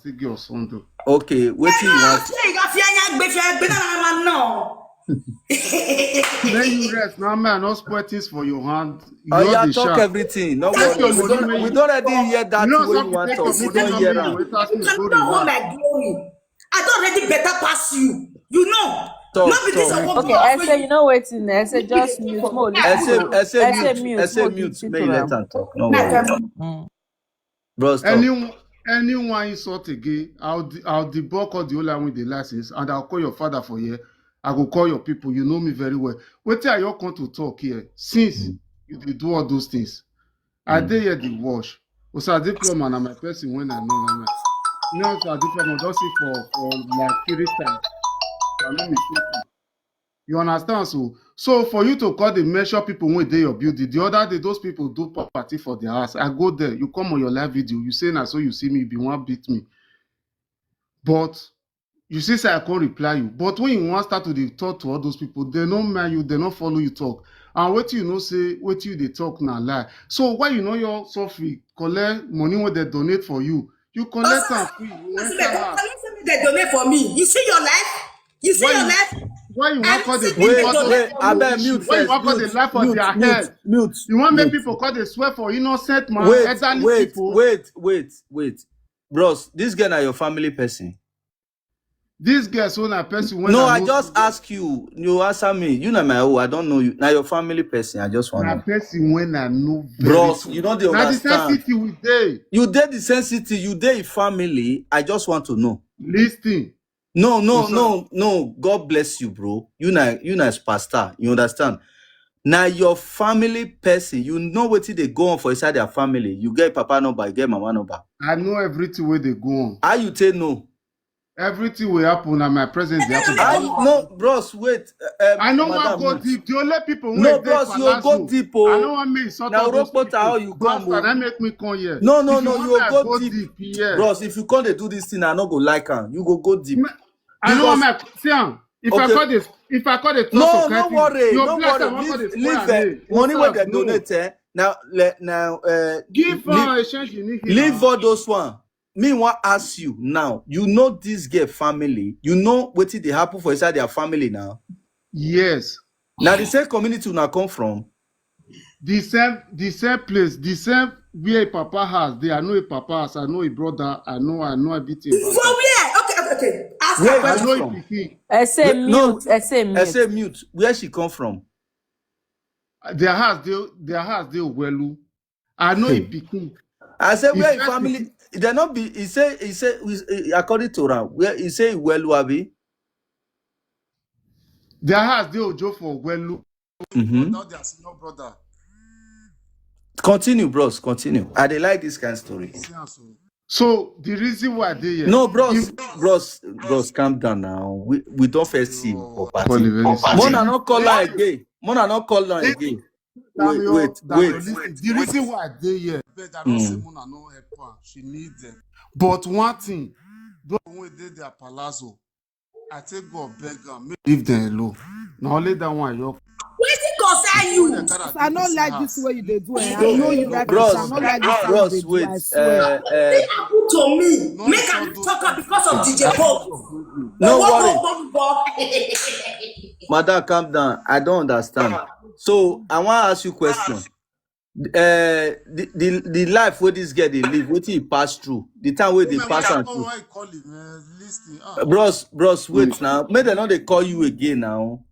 still get your son though. Okay, what you want? Then you rest. Now, man, not spoil things for your hand. You Oh know yeah, the talk sharp. everything. No Take worry. your money, man. We don't already hear that You know, way some you people want take your us. We money, don't not hear me. You them. wait, ask me, You go don't want relax. my glory. I don't already better pass you. You know. Talk, Not be this talk. of Okay, I say, you know what? I say just mute. More listen to. I say I say mute. mute. I say More mute. listen May to you let them. them talk. No worry. Bro, stop. Anyone insult again, I'll debunk all the whole line with the license, and I'll call your father for here. I will call your people. You know me very well. Wait till you come to talk here. Since you dey do all those things, I did hear the wash. Also, I did plumber and my person when I know my. You know, so I did plumber just see for like 3 times. I'm not mistaken. You understand? So for you to call the measure people when they your building, the other day those people do property for their house. I go there, you come on your live video, you say na so you see me, you be one beat me. But you say I can't reply you. But when you want start to dey talk to all those people, they don't mind you, they don't follow you talk. And what you know say, what you they talk na lie. So why you know you're so free, collect money when they donate for you. You collect am free. You enter house. They donate for me. You see your life? You see your life? Why you want call the Wait, I better issue? mute Why you first. want call the life of their head? Mute. You want make people call the swear for innocent man, elderly people? Wait. Bros, this girl na your family person. This girl so na person when no, I just ask you. You answer me. You know my own. I don't know you. Now your family person. I just want to know. Person when I know. Bros, you don't understand. Now the sensitivity we dey. You did the sensitivity. You did family. I just want to know. Listen. No. God bless you, bro. You na pastor. You understand? Now your family person. You know what they go on for inside their family. You get papa number. You get mama number. I know everything where they go on. How you tell no? Everything will happen and my presence will happen. No, bros, wait. I don't want to go deep. The only people who no, bros, you go deep. I don't want me sort now, of those people. How you come? That make me come here. No, you go deep. Yeah. Bros, if you can't do this thing, I not go like her. You go deep. I know my if I call this, no worry. Leave money where they donate. Now, give her a change you need. Leave all those one. Me want ask you now. You know this girl family. You know what they happen for inside their family now. Yes. Now the same community now come from. The same place, the same where Papa has. They I know a Papa has. I know a brother. I know everything. For where? Okay. Ask where her. I know it. I say mute. Where she come from? Their house, they Welu. I know a Pikin. I say where your family. They not be. He say. According to Ram, where he say Welu abi. Their house, they Ojo for Welu. Not their senior brother. Continue, bros. Continue. I dey like this kind of story. So the reason why they here. No, bros, calm down now. We don't first see Mona not call her again. Wait. The reason why they here. I don't say Mona no help her. She needs them. But one thing, those when they their palazzo, I take God beg them, leave them alone. Now only that one you. Concern you. I don't like this way you do it. I know you that bros, I don't like this bros, wait. They happen to me. Make a talker because of DJ Pope. No worry. Madam, calm down. I don't understand. So I want to ask you a question. The life where this girl they live, what he pass through, the time where they pass on through. Bros, wait now. May they not they call you again now.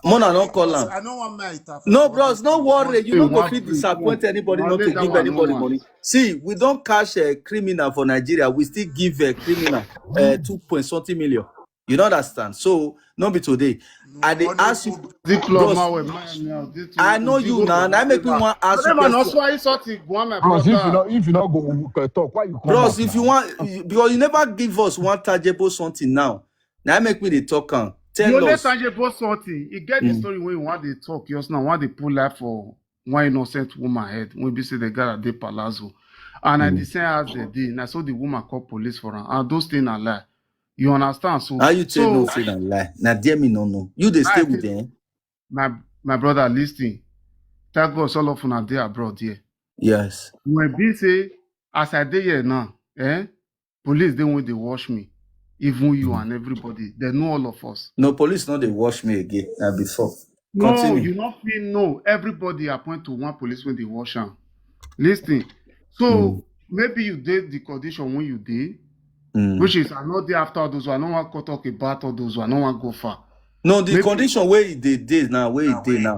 Mona not call her. I don't want my no, bros, no worry. You don't go fit disappoint anybody, not to give anybody money. See, we don't cash a criminal for Nigeria. We still give a criminal 2.something million. You don't understand? So, not be today. I they ask you, bros, I know you now. I make me want ask you. Bros, if you not go talk, why you come? Bros, if you want, because you never give us one tangible something now. Now make me the talk on. Tell us. You get the story when you want to talk, you now want to pull life for one innocent woman head. When we say they got a day palazzo. And at the same as they did, I saw the woman call police for her. And those things are lie. You understand? So how you tell no say that lie? Now dear me no. You they stay with them. My brother, listen. Thank God all of them they abroad here. Yes. When we say as I dey here now, Police, they when they wash me. Even you and everybody. They know all of us. No, police no, they wash me again. Before. No, Continue. you not feel no. Everybody appoint to one police when they wash them. Listen. So maybe you did the condition when you did, which is another day after all those one. I don't want to talk about all those one. I don't want to go far. No, the condition where they did now, where it did now.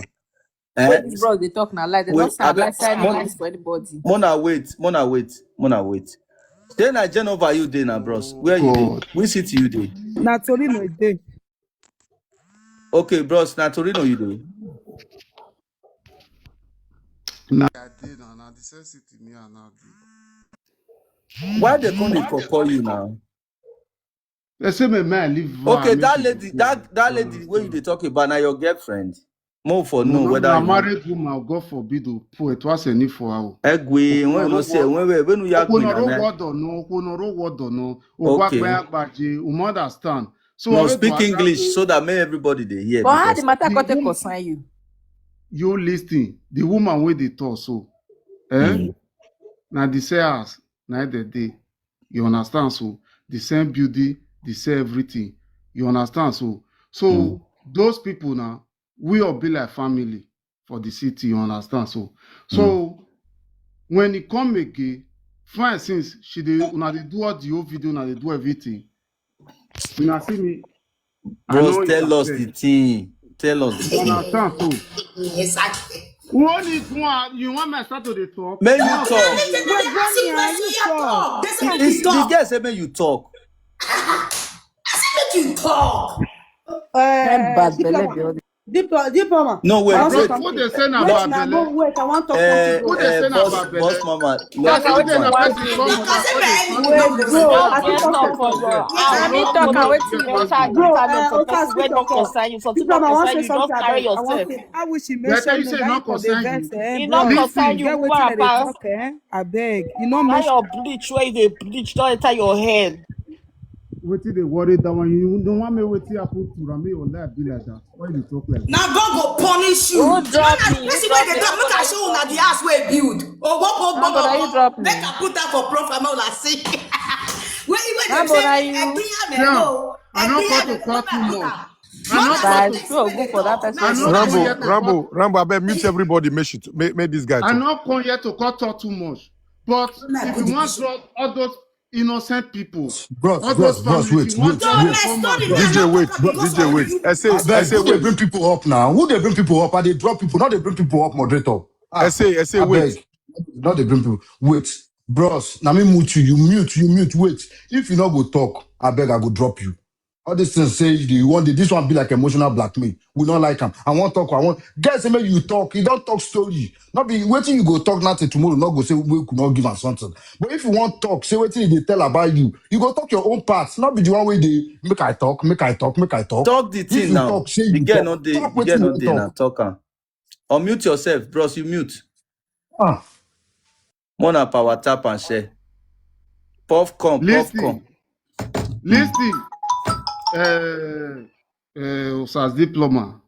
When these bros they talk now, like they don't sound like signing for anybody. Mona wait. Then I Genova you day now, bros. Where you dey? Which city you dey? Na Torino dey. Okay, bros. Na Torino you dey. Nah, I did, and the same city me and now. Why they come to call you now? They say me man live. Okay, that lady where you dey talk about now your girlfriend. More for no whether I'm married woman, God forbid, it was a need for her. Egwe, when you say when you are no word or no, understand. So no speak English so that may everybody they hear. But how the matter got to concern you? You listen, the woman with the torso, now the sales, now the day, you understand? So the same beauty, the same everything, you understand? So those people now. We all be like family for the city, you understand? So when it come again, fine, since they do all the whole video, now they do everything. You know, see me. Bros, tell us the thing. Tell us. You understand? So Exactly. what is one? You want me to start to the talk? May you talk. The guy said, may you talk. I said, make you talk. Diploma. No, wait. What they say now about Bele? Wait, I want to talk to you. What they say now about Bele? Boss mama. That's what they talk I wish you mentioned you not concern you, I beg. You know me. your bleach where they bleach don't enter your head. What they worry that one you don't want me wait till I put to Rami or life be like that. Why you talk like that? Now God go punish you. Who drop me? Person where they drop, make I show una the house where build. Oh, what? Make I put that for profile. I'm like, see. Where they say, I don't want to talk too much. Rambo, I bet mute everybody. Make this guy talk. I'm not going here to talk too much. But if you want to drop all those innocent people, bros, wait. DJ, wait. I say, wait. Bring people up now. Who they bring people up? Are they drop people? Not they bring people up, moderator. I say, wait. Not they bring people. Wait, bros. Now me mute you. You mute. Wait. If you not go talk, I beg I go drop you. All these things say you want this one be like emotional blackmail. We don't like him. I want talk. Guys, make you talk. You don't talk story. Not be waiting. You go talk nothing tomorrow. Not go say we could not give us something. But if you want talk, say waiting they tell about you. You go talk your own parts. Not be the one way they make I talk. Talk the thing now. Talk, say you get not there now. Talk. Unmute yourself, bros. You mute. Mona power tap and share. Puff come. Listen. Osas diploma,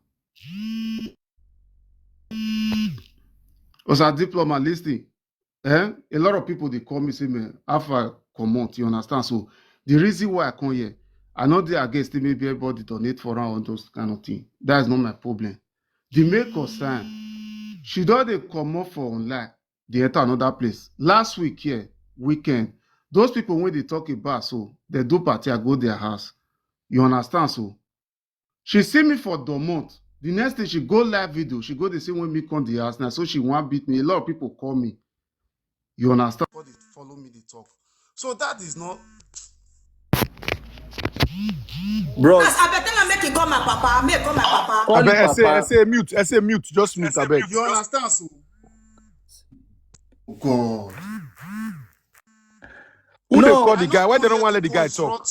listen. A lot of people they call me say me after comment, you understand? So the reason why I come here, I know they against maybe everybody donate for all those kind of things. That is not my problem. The main concern, she don't they come up for online, they enter another place. Last week here, weekend, those people when they talk about so they do party, I go their house. You understand? So she see me for Dormont. The next day she go live video. She go the same when me come the house now. So she want beat me. A lot of people call me. You understand? But they follow me, they talk. So that is not. Bro, I better make it call my papa. Make call my papa. I say mute. Just mute. I beg. You understand? So God. Who they call the guy? Why they don't want to let the guy talk?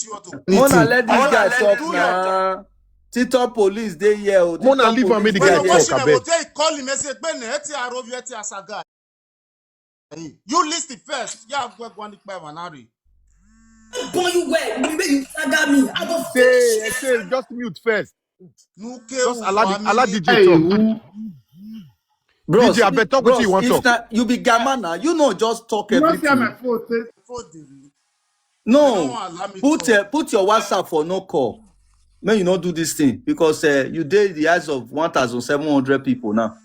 Mona let this guy talk now. Tito police they here. Mona leave and make the guy talk. I beg. Call him and say, you listen first. Yeah, I'm going to buy one hour. Boy, you well. Maybe you saga me. I go say, just mute first. Just allow DJ talk. Bros, DJ, I bet talk what you want to talk. You be gamma now. You know, just talk everything. My phone. No, put your WhatsApp for no call. May you not do this thing because you did the eyes of 1,700 people now.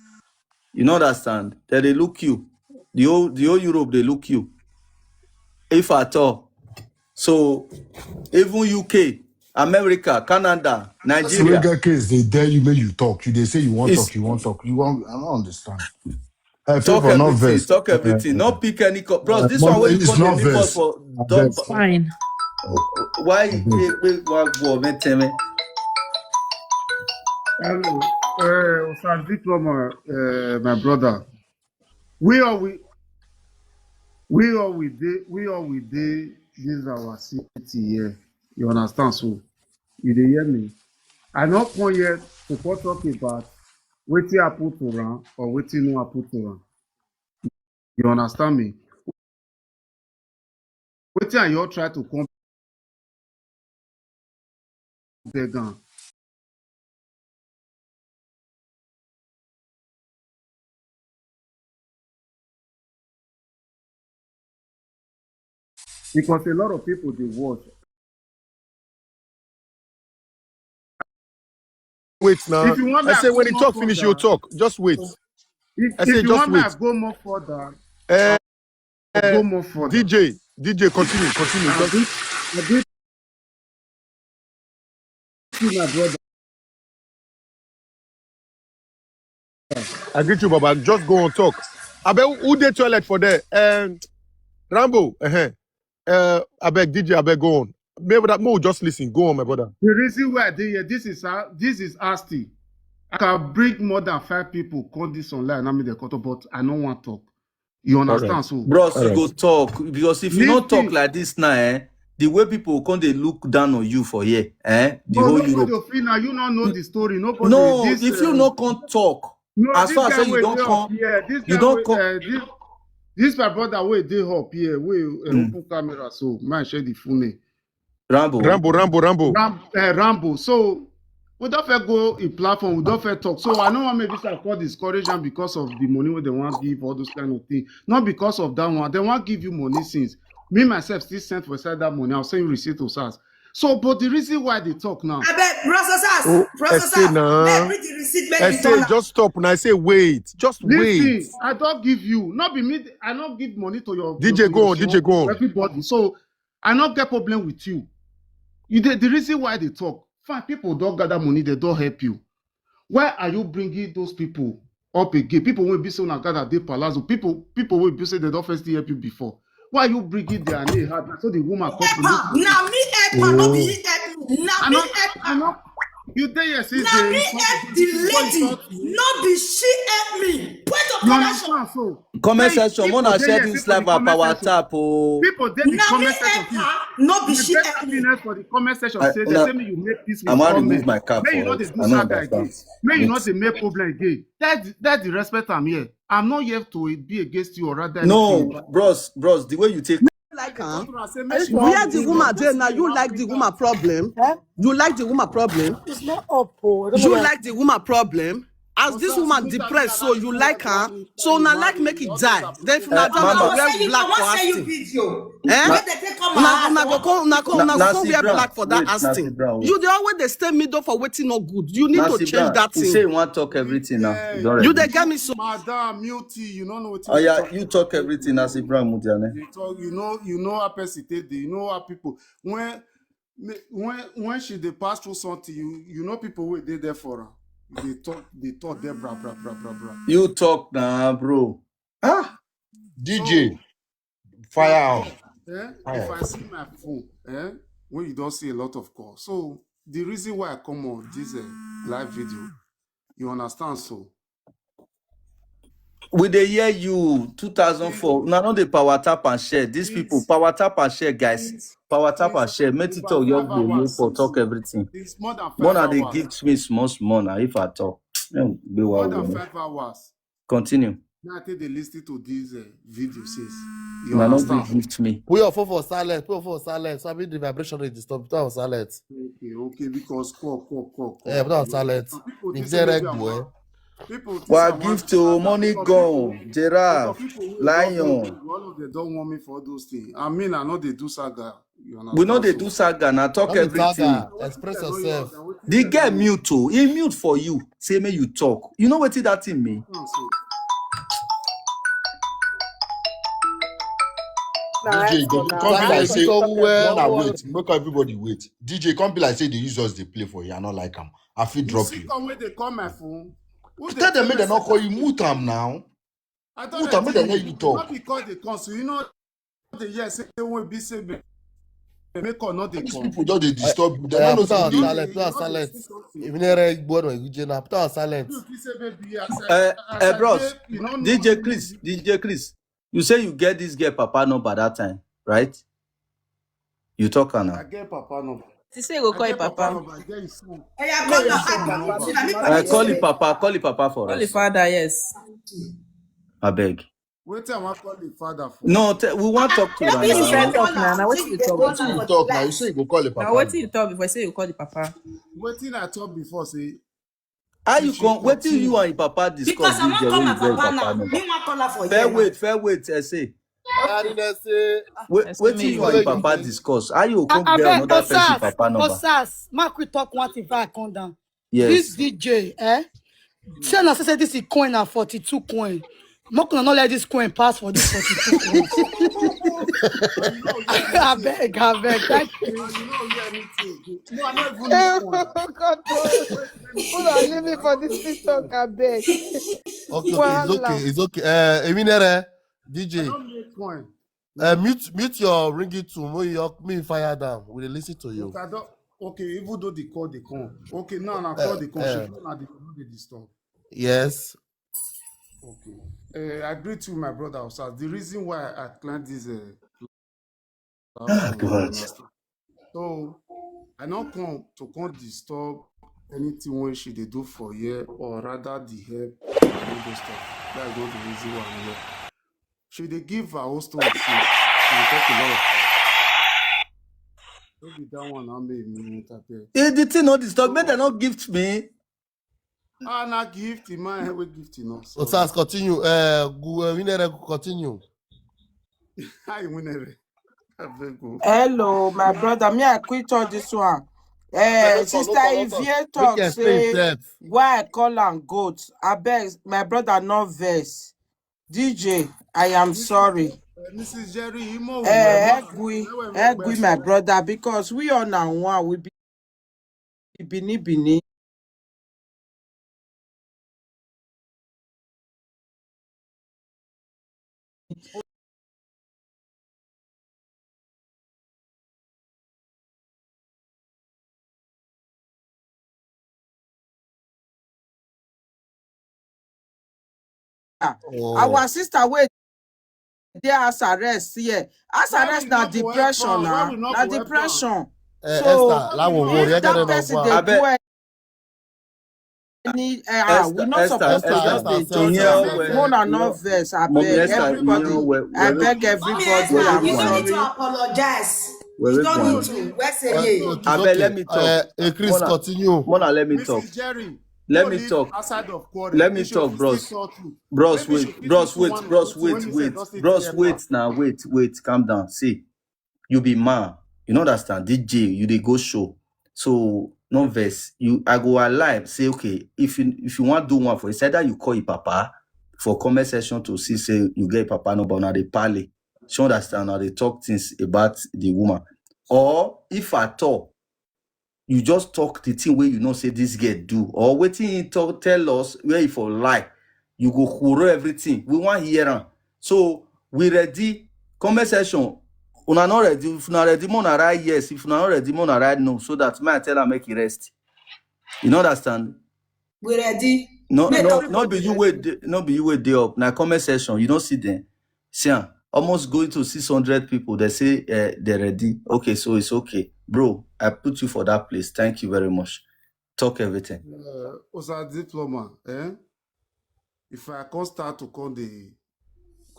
You know understand that they look you. The whole Europe they look you. If at all. So even UK, America, Canada, Nigeria. So case they dare you make you talk. They say you want talk, you want talk. You want. I don't understand. Talk everything. Talk everything. Not pick any. Bros, this one where you call the people for. Fine. Why go me? Hello, Osas Diploma, my brother. We all we did this our city here. You understand? So you dey hear me? I not come yet to talk about wetin happen to am or wetin no happen to am. You understand me? Wetin I all try to come beg am. Because a lot of people they watch. Wait now. If you want I say when he talk finish, you talk. Just wait. If you want me to go more further, go more further. DJ, continue. My brother. I greet you, Baba. Just go on talk. I bet who did toilet for there? Rambo. I beg DJ. I beg go on. Maybe that more just listen. Go on, my brother. The reason why I did here, this is nasty. I can bring more than 5 people call this online. I mean the cutter, but I don't want to talk. You understand? Right. So, bros, you go talk because if you don't talk like this now, the way people come they look down on you for here, The whole Europe. Now you don't know the story. Nobody. No, if you not can talk, no, as far as you don't come, you don't come. This my brother way they up here. We open camera, so man share the full name. Rambo. So we don't fair go in platform, we don't fair talk. So I know what maybe I call discourage them because of the money where they want to give all those kind of things. Not because of that one. They want to give you money since me myself still sent for side that money. I'll send you receipt to SARS. So, but the reason why they talk now. I bet processors. I say just stop and I say wait. Just listen, wait. I don't give you. Not be me. I don't give money to your DJ. Go on. Everybody. So I not get problem with you. The reason why they talk, fine, people don't gather money, they don't help you. Why are you bringing those people up again? People will be so gather they palazzo. People will be say they don't first help you before. Why are you bringing their name hard? So the woman come to look. Now me help no be help me. Now me help. You there yes is now me help the lady. No be she help me. Point of connection. So comment section, wanna share this live at our tap. People there the comment section. No be she help me. For the comment section say they say me you make this with I'm gonna remove my cap. May you not do saga again. May you not make problem again. That's the respect I'm here. I'm not here to be against you or rather. No, bros, the way you take. Like where the woman there now, you like the woman problem? You like the woman problem? It's not up. You like the woman problem? As this woman depressed, so you like her, so now like make it die. Then if you not wear black for asking. Now wear black for that asking. You the always they stay middle for waiting not good. You need to change that thing. You say you want to talk everything now. You they get me so. Madam Muti, you don't know what. Oh yeah, you talk everything as Ibrahim Mudiane. You know how person take you know how people when she they pass through something, you know people wait they there for her. They talk there, bra. You talk now, bro. DJ, so, fire out. If I see my phone, when you don't see a lot of calls. So the reason why I come on this live video, you understand? So with the year you 2004, now the power tap and share. These people power tap and share, guys. Power tap and share. Make it talk your video for talk everything. It's more than 5 hours. More they give me small now if I talk. More than 5 hours. Continue. Now I think they listen to these video says. You understand? Gift me. Put your phone for silent. So I mean the vibration rate is stop. Put on silent. Okay. Because call. Yeah, put on silent. If they reg boy. Well, give to money gone, giraffe, lion. All of them don't want me for those things. I mean, I know they do saga. We know they do saga now, talk everything. Express yourself. The girl mute too. He mute for you. Say me you talk. You know what that in me? DJ, come be like say, wait, make everybody wait. DJ, come be like say they use us they play for you. I not like them. I feel drop you. Come when they call my phone. Tell them they not call you mute am now. Mute am, make them let you talk. Not because they come, so you know the yes say they won't be say make or not they These come. people just they disturb you. They don't know something. Put our silent. Even a board or you put our silent. Bros, DJ Chris, you say you get this girl papa number that time, right? You talk now. I get papa number. She say go call your papa. Call the papa for us. Call the father, yes. I beg. Wait till I call the father for. No, we want to talk to What you talk now? What you talk? What you talk now? You say you go call the papa. Now what you talk before? Say you call the papa. Wait till I talk before say. How you come? Wait till you and your papa discuss. Because I want to call my papa now. Me want call her for you. Fair wait, I say. Wait till you and your papa discuss. How you come get another person papa number? Osas, Mark we talk one thing if I come down. Yes. This DJ, say na say this is coin at 42 coin. Mark not let this coin pass for this 42 coin. I beg. Thank you. God, who are living for this TikTok? I beg. Okay, it's okay. Eminere, DJ. Mute your ringing tone. Me fire down. We will listen to you. Okay, even though they call the con. Okay, now call the con. They disturb. Yes. Okay. I agree to my brother Osas. The reason why I climbed this God. so I not come to disturb anything when she they do for you or rather the help and all those stuff. That's not the reason why I'm here. Should they give her host to she talk a lot of maybe that one I made me The thing not disturb me, they not gift me. Not gift, man, we gift enough. So let's continue. Winner continue. Hi, winner. Hello, my brother. Me, I quit all this one. Sister Ivie talk say why I call am goat. I beg my brother no verse. DJ, I am sorry. Mrs. Jerry, Egui, my brother, because we are now one. We be Bini. Our sister wait there as arrest here. As arrest now depression now. Now depression. So if that person they do any we not supposed to just no verse. I beg everybody. I beg everybody. I'm You don't sorry. need to apologize. You don't need to. Where's the I beg, let me talk. Chris, continue. Mona, let me talk. Let me talk. Let me talk, bros. Bros, wait now. Wait, calm down. See, you be man. You know understand? DJ, you they go show. So no verse. I go alive. Say okay. If you want to do one for it's either you call your papa for comment session to see say you get papa number now they parley. You understand? Now they talk things about the woman. Or if at all you just talk the thing where you know say this girl do, or waiting you tell us where if for lie, you go horror everything. We want hear am. So we ready. Comment session. Una not ready. If una ready, mona write yes. If una not ready, mona write no. So that man tell her make it rest. You know understand? We ready. No, be you wait day up. Now comment session, you don't see them. See, almost going to 600 people. They say they're ready. Okay, so it's okay. Bro, I put you for that place. Thank you very much. Talk everything. Osa diploma, if I can't start to call the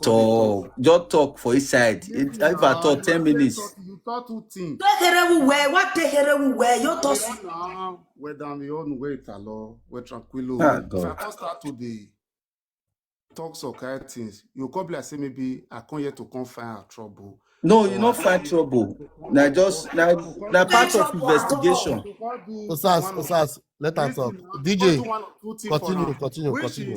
talk, just talk for each side. If I talk 10 minutes. You talk two things. What the hell? You talk now. We're down the own way, Talo. We're tranquilo. If I can't start to the talks or kind things, you probably say maybe I come here to come find our trouble. No, you not find trouble. Now just now part of investigation. Osas, let us talk. DJ, continue.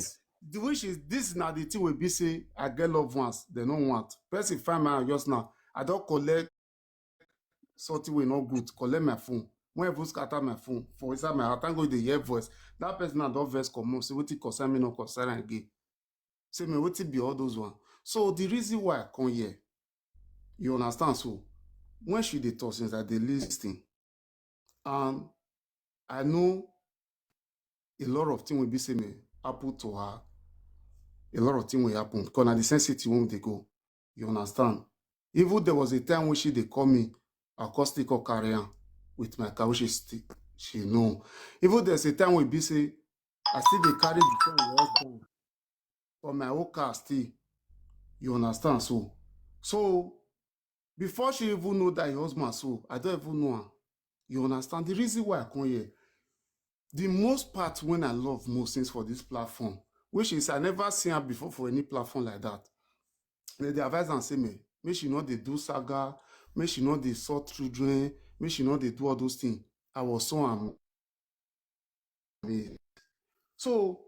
Which is this now the thing will be say I get loved ones, they don't want. Person find my just now. I don't collect something will not good. Collect my phone. When I scatter my phone for inside my heart, thank God the hear voice. That person now don't verse come say what it concern me, no concern again. Say me what it be all those one. So the reason why I come here, you understand? So when she dey talk since that they listening, and I know a lot of things will be say me happen to her. A lot of things will happen because na the sensitive won't they go. You understand? Even there was a time when she they call me acoustic or carrier with my car, which is she know. Even there's a time when be say I still they carry the phone husband for my own car still. You understand? So before she even know that her husband, so I don't even know her. You understand? The reason why I come here, the most part when I love most things for this platform, which is I never seen her before for any platform like that. They advise and say me, make she not they do saga, make she not they sort children, make she not they do all those things. I was so amazed. So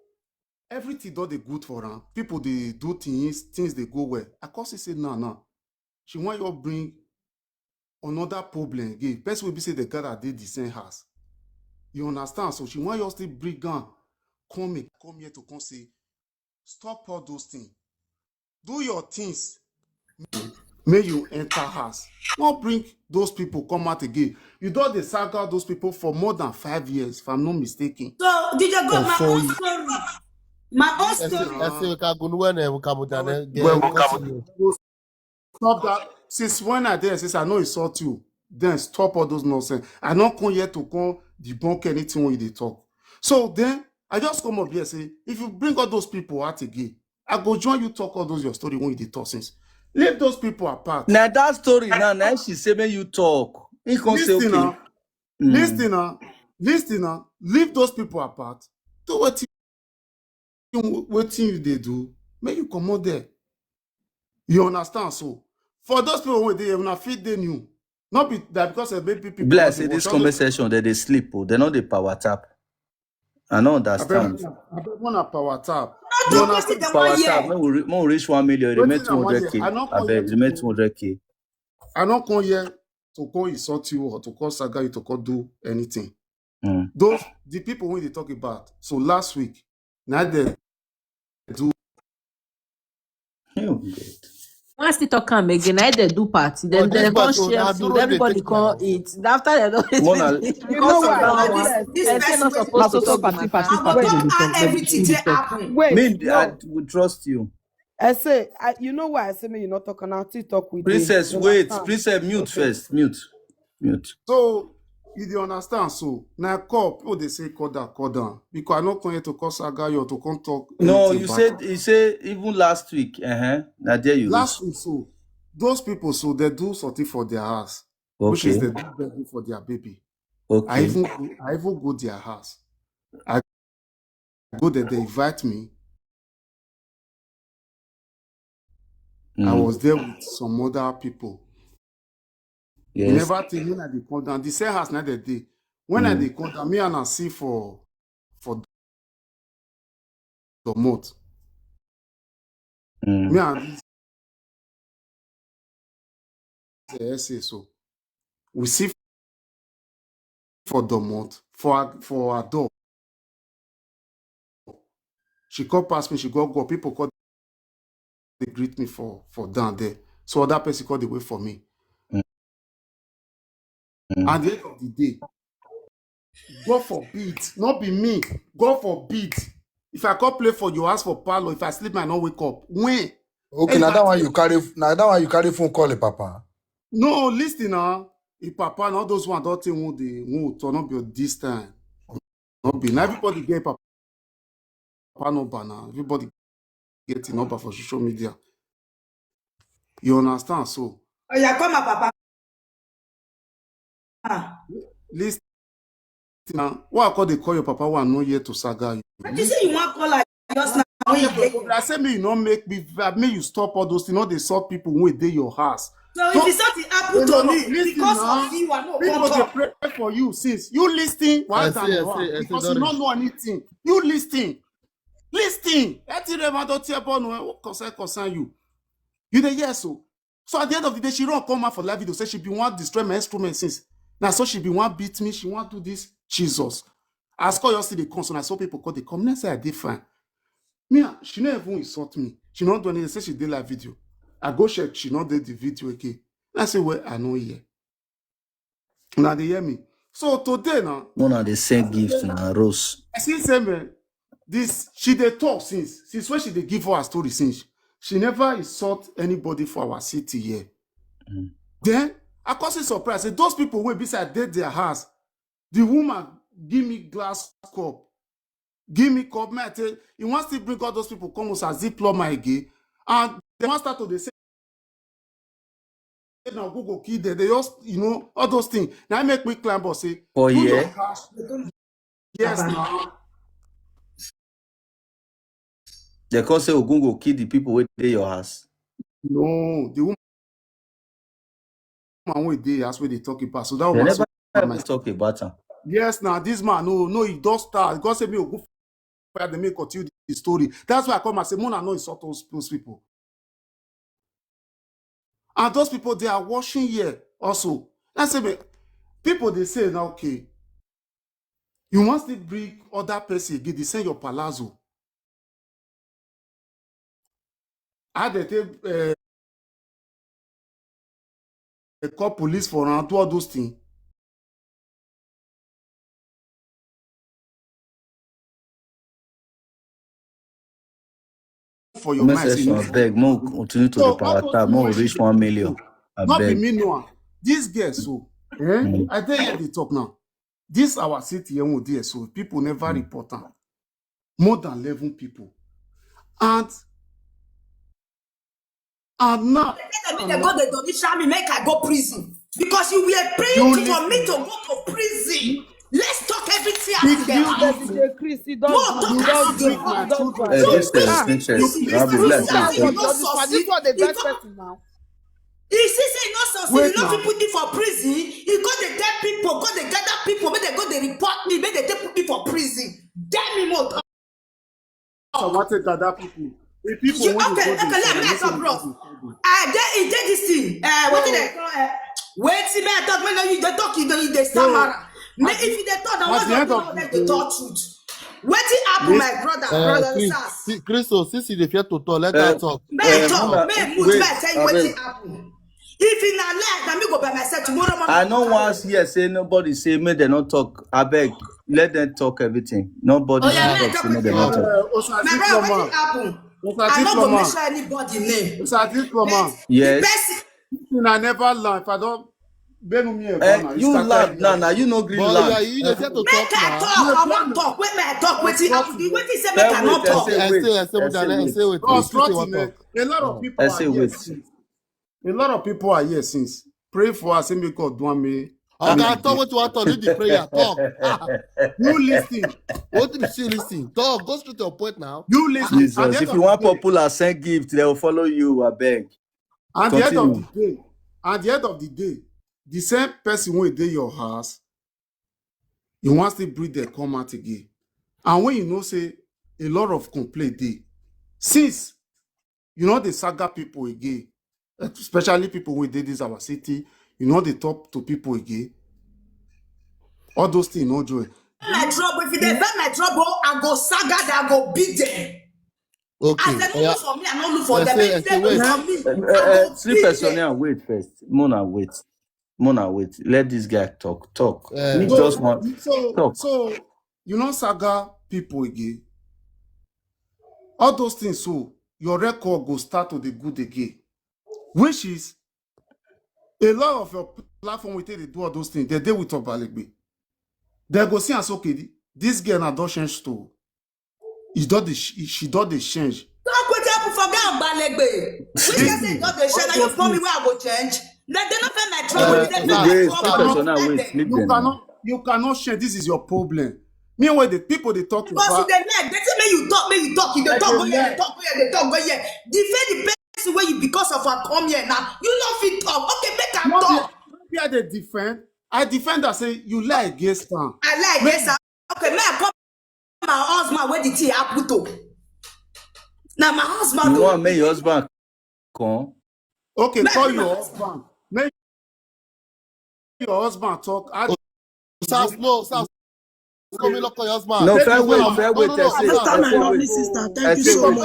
everything do they good for her. People they do things they go well. I cause she say no. She want you bring another problem again. Person will be say the girl that did the same house. You understand? So she want you still bring gun. Come here to come say, stop all those things. Do your things. May you enter house. Not bring those people come out again. You don't the saga those people for more than 5 years, if I'm not mistaken. So did you go my own story? My own story. Stop that. Since when I did, since I know it's not you, then stop all those nonsense. I not come here to come debunk anything when they talk. So then I just come up here and say, if you bring all those people out again, I go join you talk all those your story when you talk since. Leave those people apart. Now that story now she say when you talk. He can say okay. Listen, leave those people apart. Do what you they do. Make you come out there. You understand? So for those people who they even feed they new. Not be that because maybe people bless this conversation that they sleep, they know the power tap. I don't understand. I don't want a power tap. You understand? Power tap. When we reach 1 million, remain 200K. I beg, remain 200K. I don't come here to call insult you or to call saga you to call do anything. Those the people when they talk about. So last week, now they do. When I still talk come again, I they do party. Then they come share food. Everybody come eat. After they don't eat, you know what? This not supposed to talk party. Everything they happen. Wait, I would trust you. I say, you know why I say me you not talk now? Talk with Princess, wait. Princess, mute first. Mute. So you do understand? So now call people they say call down because I not come here to call saga or to come talk. No, you said even last week. Now there you last week. So those people so they do something for their house, which is they do begging for their baby. Okay. I even go to their house. I go there, they invite me. I was there with some other people. Yes. Never think when I dey come down. The same house na the day. When I dey come down, me and I see for the month. Me and the essay so we see for the month for our door. She come past me, she go. People call they greet me for down there. So other person call they wait for me. At the end of the day, God forbid, not be me. God forbid. If I come play for you, ask for parlor. If I sleep, I not wake up. When? Okay, now that one you carry phone call it, Papa. No, listen now. If Papa, not those one don't think won't turn up your this time. Not be. Now everybody get Papa number now. Everybody get a number for social media. You understand? So. Oh, yeah, come on, Papa. Listen. Now, what I call they call your Papa one no here to saga you. But you say you want call like just now. I say me you not make you stop all those things. Not they sort people when they your house. So if it's something happened to me because of you, I know people they pray for you since you listen. Why because you don't know anything. You listen. Concern you. You the yes so. So at the end of the day, she don't come out for live video. Say she be want destroy my instrument since. Now so she be want beat me. She want do this. Jesus. As call you see the console. I saw people call the come. Let's say I did fine. Me, she never even insult me. She not do anything. Say she did live video. I go check. She not did the video again. I say well, I know here. Now they hear me. So today now. One of the same gifts now, Rose. I see say this she dey talk since when she dey give her story since. She never insult anybody for our city here. Then I cause surprise. Say those people will beside their house. The woman give me glass cup. Give me cup. Man, I tell you wants to bring all those people come as ziploc my again. And they want start to say now Google kid they just all those things. Now I make me climb or say oh yeah. Yes now. They can't say Ogungo kill the people with your house. No, the woman with the house where they talk about. So that they woman never talk about her. Yes, now this man, no, he does start. God said me go fire the make continue the story. That's why I come and say, Mona, no, it's not those people. And those people they are watching here also. I say, people they say now, okay, you must bring other person again. They send your palazzo. I they call police for around do all those things. For your mind, beg more continue to the power more reach 1 million. Not be me no. This girl so I tell you the talk now. This our city here so people never report them. More than 11 people. And now they go the donation me make I go prison because you were praying for me to go to prison. Let's talk everything as the He say not so you know people put me for prison. You got the dead people, got the gather people, when they go they report me, when they put me for prison. Damn me more. So what take gather people? The people okay, let me talk, bro. He did this thing. What did they call wait, see me talk when you talk, you they stammer. If you they talk, I want to talk truth. What did happen, my brother, Crystal, since you fear to talk, let her talk. May talk, may tell you what did happen. If in a leg, let me go by myself tomorrow morning. I know once here say nobody say me they not talk. I beg, let them talk everything. Nobody talk, say me they not talk. My brother, what did happen? I'm not going to mention anybody name. Yes. I never learn. If I don't you laugh now, you know green land. You just have to talk now. I want to talk. Wait, may I talk? Wait, he say make I not talk. A lot of people are here since. A lot of people are here since. Pray for us and make God do me. Okay, I thought what you want to do the prayer. Talk. You listen. What did you listen? Talk. Go straight to your point now. You listen. Jesus, if you want popular, send gift, they will follow you. I beg. At the end of the day, the same person who is in your house, you want to breathe their come out again. And when you know, say, a lot of complaint day, since you know the saga people again, especially people who did this our city, you know they talk to people again. All those things, no joy. My trouble, if they find my trouble, I go saga, I go beat them. Okay. As they look for me, I don't look for them. If they look for me, three personnel, wait first. Mona, wait. Let this guy talk. Just want talk. So you know saga people again. All those things, so your record go start to the good again. Which is a lot of your platform we take they do all those things. They deal with Obalegbe. They go see and say, okay, this girl now don't change to. She don't change. Talk with you forget Obalegbe. Which can say don't they change? You tell me where I go change. Let them not find my trouble. You cannot change. This is your problem. Meanwhile, the people they talk about. They say you talk. You don't talk. Go here. Defend the person where you because of her come here now. You not fit talk. Okay, make am No talk. be I dey defend. I defend that say you lie against am. I like yes. Okay, may I come my husband where the tea happen to? Now my husband. You want make your husband come? Okay, call your husband. Make your husband talk. No, coming up on your husband. No, fair wait. I say wait.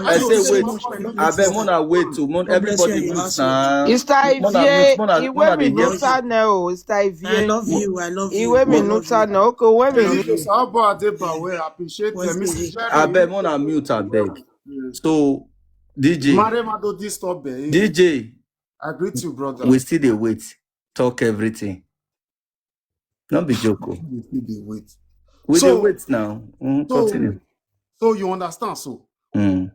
I say wait. I bet Mona wait to everybody move now. It's time Iwe minuta now. It's time I love you. Iwe minuta now. Okay, when we appreciate them. I bet Mona mute I beg. So DJ. DJ. I greet you, brother. We still dey wait. Talk everything. Not be joke. We dey wait now. Continue. So you understand? So the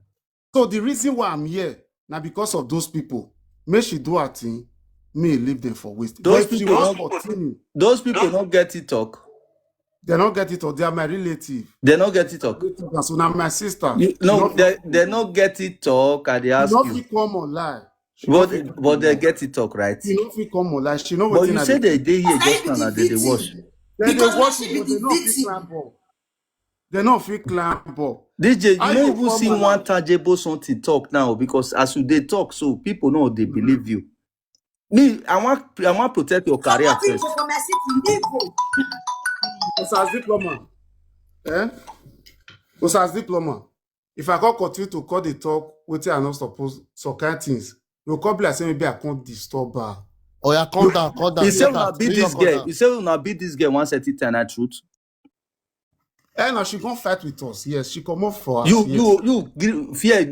reason why I'm here now because of those people. May she do her thing. Me leave them for waste. Those people don't get it talk. They don't get it talk. They are my relative. They don't get it talk. So now my sister. They don't get it talk. And they ask you. Not come online. But they get it talk, right? She know fit come online. She know. But you say they here just now and they wash. They wash it, but they not fit climb up. They not fit climb up. DJ, you don't even see one tangible something talk now because as you they talk, so people know they believe you. Me, I want to protect your career first. As diploma, as diploma. If I can't continue to call the talk, what I not supposed some kind of things, you come like say maybe I can't disturb her. Oh yeah, calm down. You say una beat this girl. You say una beat this girl 130 and truth. No, she gonna fight with us. Yes, she come up for us. You fear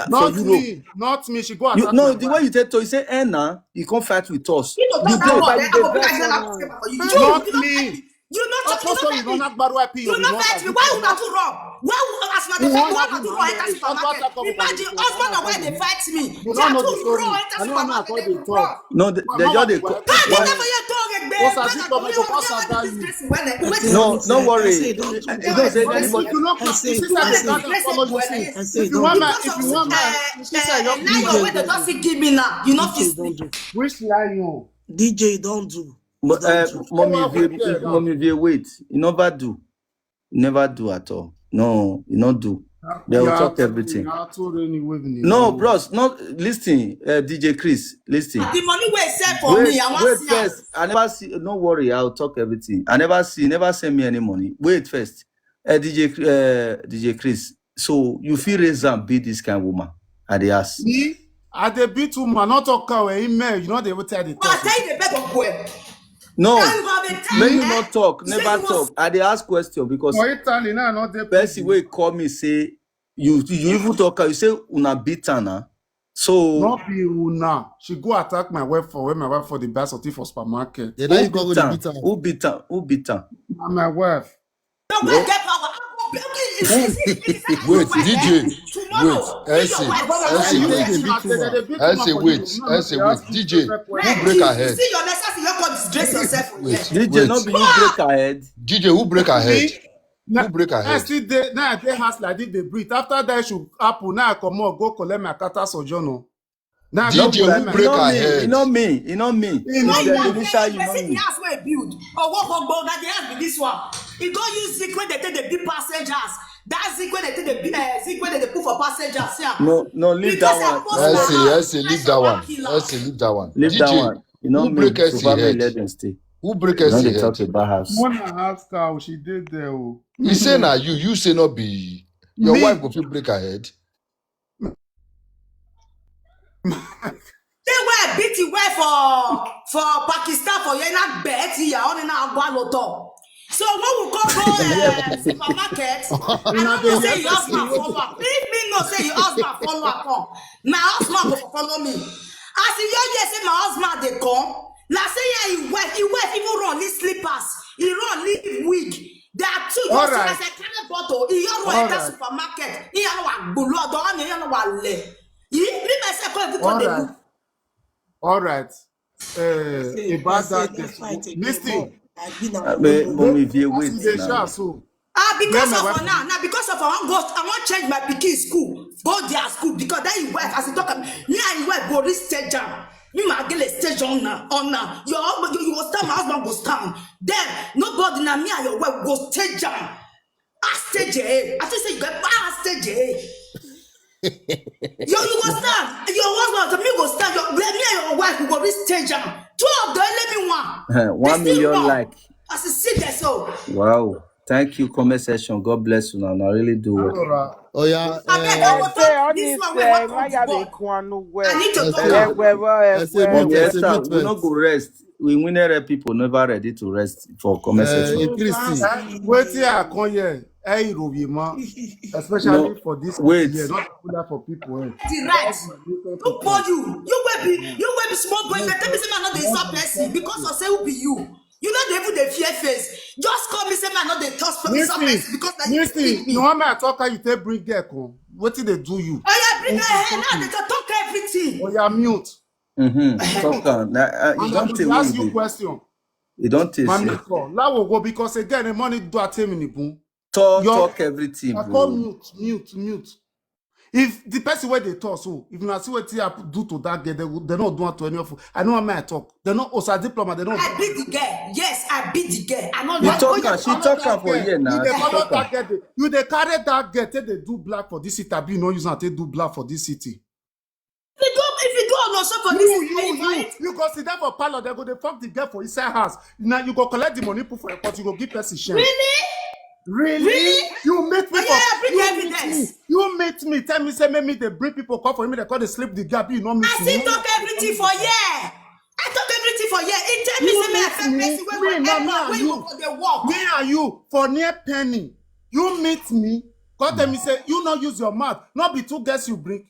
not me. Not me. She go attack no, the way you tell you say you can't fight with us. Not me. You not fight me. Why would not do wrong? Why would as my defend why not do wrong enter supermarket? Imagine husband and wife they fight me. They are too wrong enter supermarket. No, they just no worry. You don't say anybody. If you want which lion? DJ don't do. But mommy, wait. You never do. Never do at all. No, you not do. They will talk everything. No, bros, not listen. DJ Chris, listen. The money we sell for me. I want wait first. I never see. No worry, I'll talk everything. I never send me any money. Wait first. DJ Chris. So you feel reason be this kind of woman? At the ass. Me? I the beat woman, not talk away email. You know they will tell the talk. I tell you the beg of boy. No, may you not talk, never talk. I dey ask question because person wey call me say you even talk. You say una beat her na. So not be una. She go attack my wife for the best of for supermarket. Who beat her? My wife. Don't get power. Wait, DJ. Wait, wait, DJ. Who break her head? See your necessity, you can disgrace yourself. DJ, not be you break her head. DJ, who break her head? Who break her head? Now they has like this, they breathe. After that should happen. Now I come on, go collect my kata sojourn. Now DJ, who break her head? You know me. The house where build. Or what about that? The house be this one. He go use zinc when they take the big passengers. That zinc when they take the big zinc when they put for passengers. Yeah. No, leave that one. I say, leave that one. Leave that one. Leave that one. You know who break her head? Let them stay. Who break her head? Talk about house. One and a half cow she did there. He say now you say not be your wife go feel break her head. They were beat you for Pakistan for you not bet you on in our gualoto. So when we go supermarket, I don't say your husband follow up. If me no say your husband follow up, my husband go follow me. As you say my husband they come. Now say yeah, he wife even run these slippers. He run leave wig. There are two. You see as a kind of bottle. He run enter supermarket. He run blood. Don't he run wale. All right. About that. Listen. Mommy, wait. Because of now, because of I want change my pikin school, go their school because that you work as you talk. Me and you work go reach stage jam. Me ma get a stage on now. Your husband you go stand, my husband go stand. Then nobody na me and your wife go stage jam. Stage A. I just say you get stage A. you go stand. Your husband me go stand. Me and your wife go reach stage jam. Two of them let me one. 1 million like. As you see there so. Wow. Thank you, comment section. God bless you. Now, I really do. Oh yeah. I need to talk. Yes, sir. We not go rest. We winner people never ready to rest for comment section. Especially for this year, not popular for people. The right. Who pour you? You will be small boy. But tell me say man not the insult person because of say who be you. You don't even the fear face. Just call me say man not the toss insult person because that you speak me. No one may talk you take bring girl come. What did they do you? Oh yeah, bring her here now. They can talk everything. Oh yeah, mute. Talk on. You don't take ask you question. You don't take. That will go because again the money do at me boom. Talk everything. I call mute. If the person where they talk, so if you see what they do to that girl, they don't do it to any of you. I know I talk. They're not also a diploma. They don't. I beat the girl. Yes, I beat the girl. I know. She talk for you now. You they carry that girl. They do black for this city. Be no use and they do black for this city. If you do also for this, you go sit down for parlor. They go they fuck the girl for inside house. Now you go collect the money put for your pot. You go give person share. Really? You meet me You meet me. Tell me, say, make me they bring people come for me. They call they sleep the gap. You know me. I still talk everything for yeah. I talk everything for yeah. It tell me say me affect person when they walk. Me and you for near penny. You meet me. God tell me say you not use your mouth. Not be two girls you bring.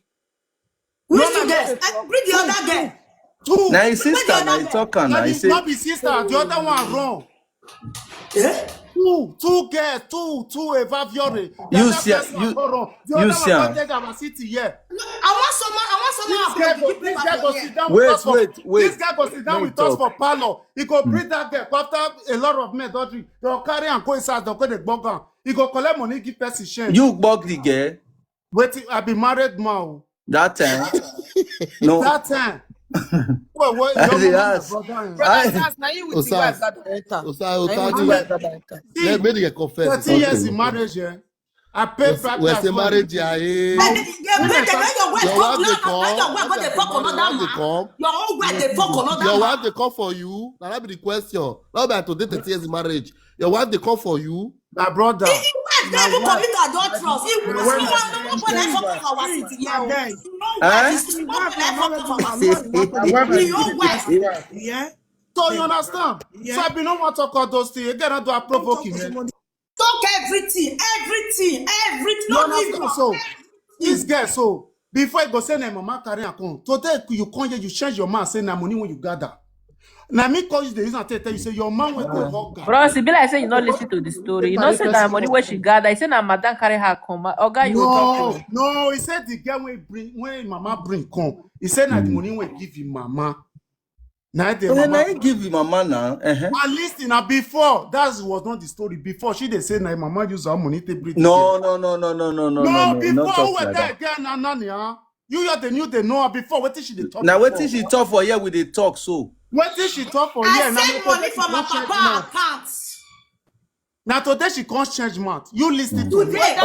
Which two girls? Bring the other girl. Two. Now his sister. Now he talking. Now he say. Not be sister. The other one wrong. Eh? Two girls, two Eva Fiore. You see. I want someone. This guy go sit down with us. This guy go sit down with us for parlor. He go bring that girl after a lot of men don't drink. They'll carry and go inside. They'll go the bugger. He go collect money, give person shame. You bug the girl. Wait, I be married now. That time. No. That time. Well, what? Now you with the wife that enter. Let me get confess. 13 years in marriage, yeah. I pay practice. Where's the marriage? Your own wife they come for you. Now that be the question. Not about to date 13 years in marriage. Your wife they come for you. My brother. He never commit adulterous. He was someone that fuck for our city. Yeah. So you understand? Yeah. So I be no want to talk all those things. Again, I do a provoking. Talk everything. No, so this girl, so before you go say na mama carry account, today you come here, you change your mind, say na money when you gather. Now me call you the reason I tell you say your man will go hug. Bros, it be like say you not listen to the story. You know say that money where she gather. He say na madam carry her come. Oga you talk to. No, he said the girl when mama bring come. He said na the money will give him mama. Now he give him mama now. At least now before that was not the story. Before she they say na mama use her money to bring. No. Before who were that girl na nanya? You the new they know her before. What did she they talk? Now what did she talk for here with the talk so? What did she talk for I here? send money from my papa account. Now today she can't change month. You listen to me. Okay,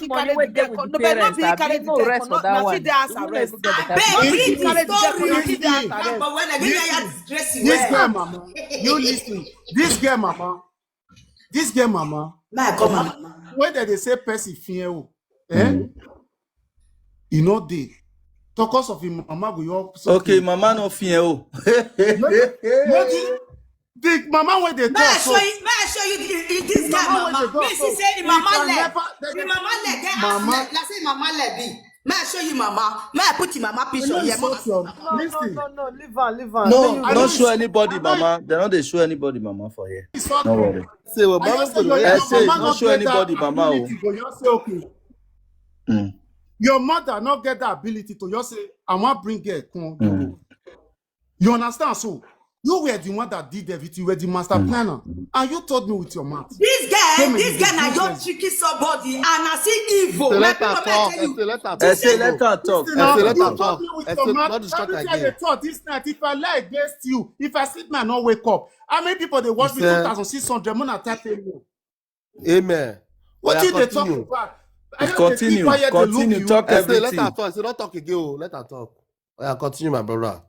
money where they with the parents. I be no rest for that one. But when I get dressing, this girl, mama. You listen. This girl, mama. Where did they say Percy fear? You know they. Because of him, mama go up. Okay, mama no fear. The mama when they talk. May I show you this guy, mama. Me see say the mama leg. The mama leg get mama. Let's say mama leg be. May I show you mama? May I put your mama picture here? No, leave her. No, don't show anybody, mama. They don't show anybody, mama, for here. No worry. Say well, mama say don't show anybody, mama. You say okay. Your mother not get the ability to just say, I want to bring her. You understand? So You were the one that did everything. You were the master planner. And you told me with your mouth. This guy now just tricky somebody and I see evil. Let her talk. Let her talk. Let her talk. You told me with your mouth. Everything I thought this night, if I lie against you, if I sleep and not wake up, how many people they watch me 2,600 more than 30 more? Amen. What did they talk about? Continue talk everything. Let her talk. I say don't talk again. Let her talk. Continue, my brother.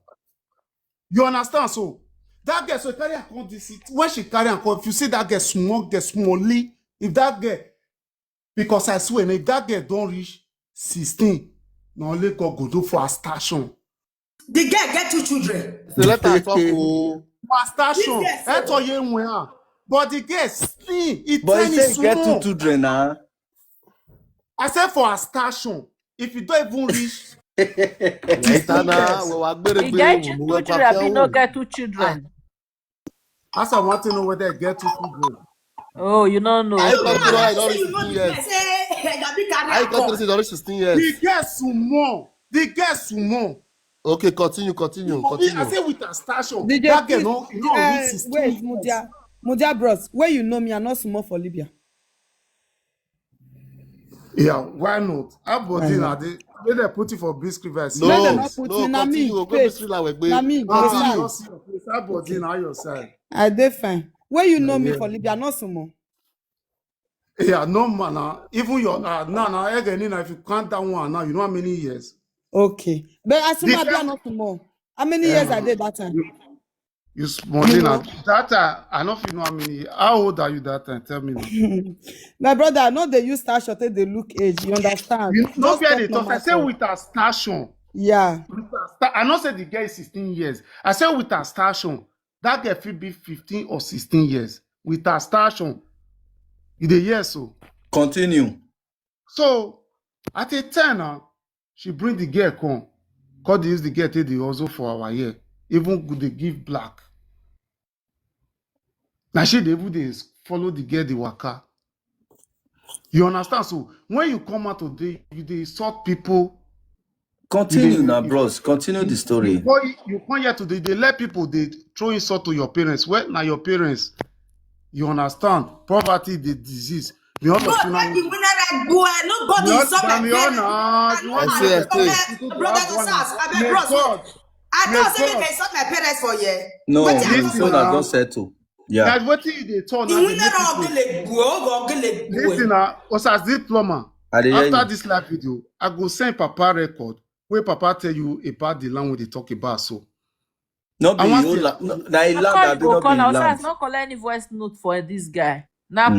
You understand? So that girl, so carry her come this it. When she carry her come, if you see that girl smallly, if that girl, because I swear, if that girl don't reach 16, no only God go do for a station. The girl get 2 children. So let her talk. Oh, station. That's all you want. But the girl slim, but he say get 2 children now. I said for a station. If you don't even reach. He get 2 children, I not get 2 children. As I want to know whether they get 2 children. Oh, you don't know. I got to say 16 years. The girl sumo. Okay, continue. I say with a station. DJ, that girl no wait, Mudia bros, where you know me, I'm not small for Libya. Yeah, why not? I bought it. They put it for Biscuit. No, continue. I did fine. Where you know me for Libya, not small. Yeah, no man. Even your if you count that one now, you know how many years? Okay, but I see my not small. How many years I did that time? You small that time. I don't know how many. How old are you that time? Tell me now. My brother, I know they use station, they look age. You understand? No fear they talk. I say with a station. Yeah. I not say the girl is 16 years. I say with a station. That girl will be 15 or 16 years. With a station. You dey hear so. Continue. So at a 10 she bring the girl come. God use the girl take the also for our year. Even good they give black. Now she they follow the girl the waka. You understand? So when you come out today, you they insult people. Continue now, bros. Continue the story. You come here today, they let people they throw insult to your parents. Well, now your parents, you understand? Poverty, the disease. Nobody insult my parents. I don't say they insult my parents for you. No, this one I don't settle. Yeah. That's what they told us. Listen, as diploma. After this live video, I go send Papa record where Papa tell you about the land we they talk about. So, no, be not call any voice note for this guy. Now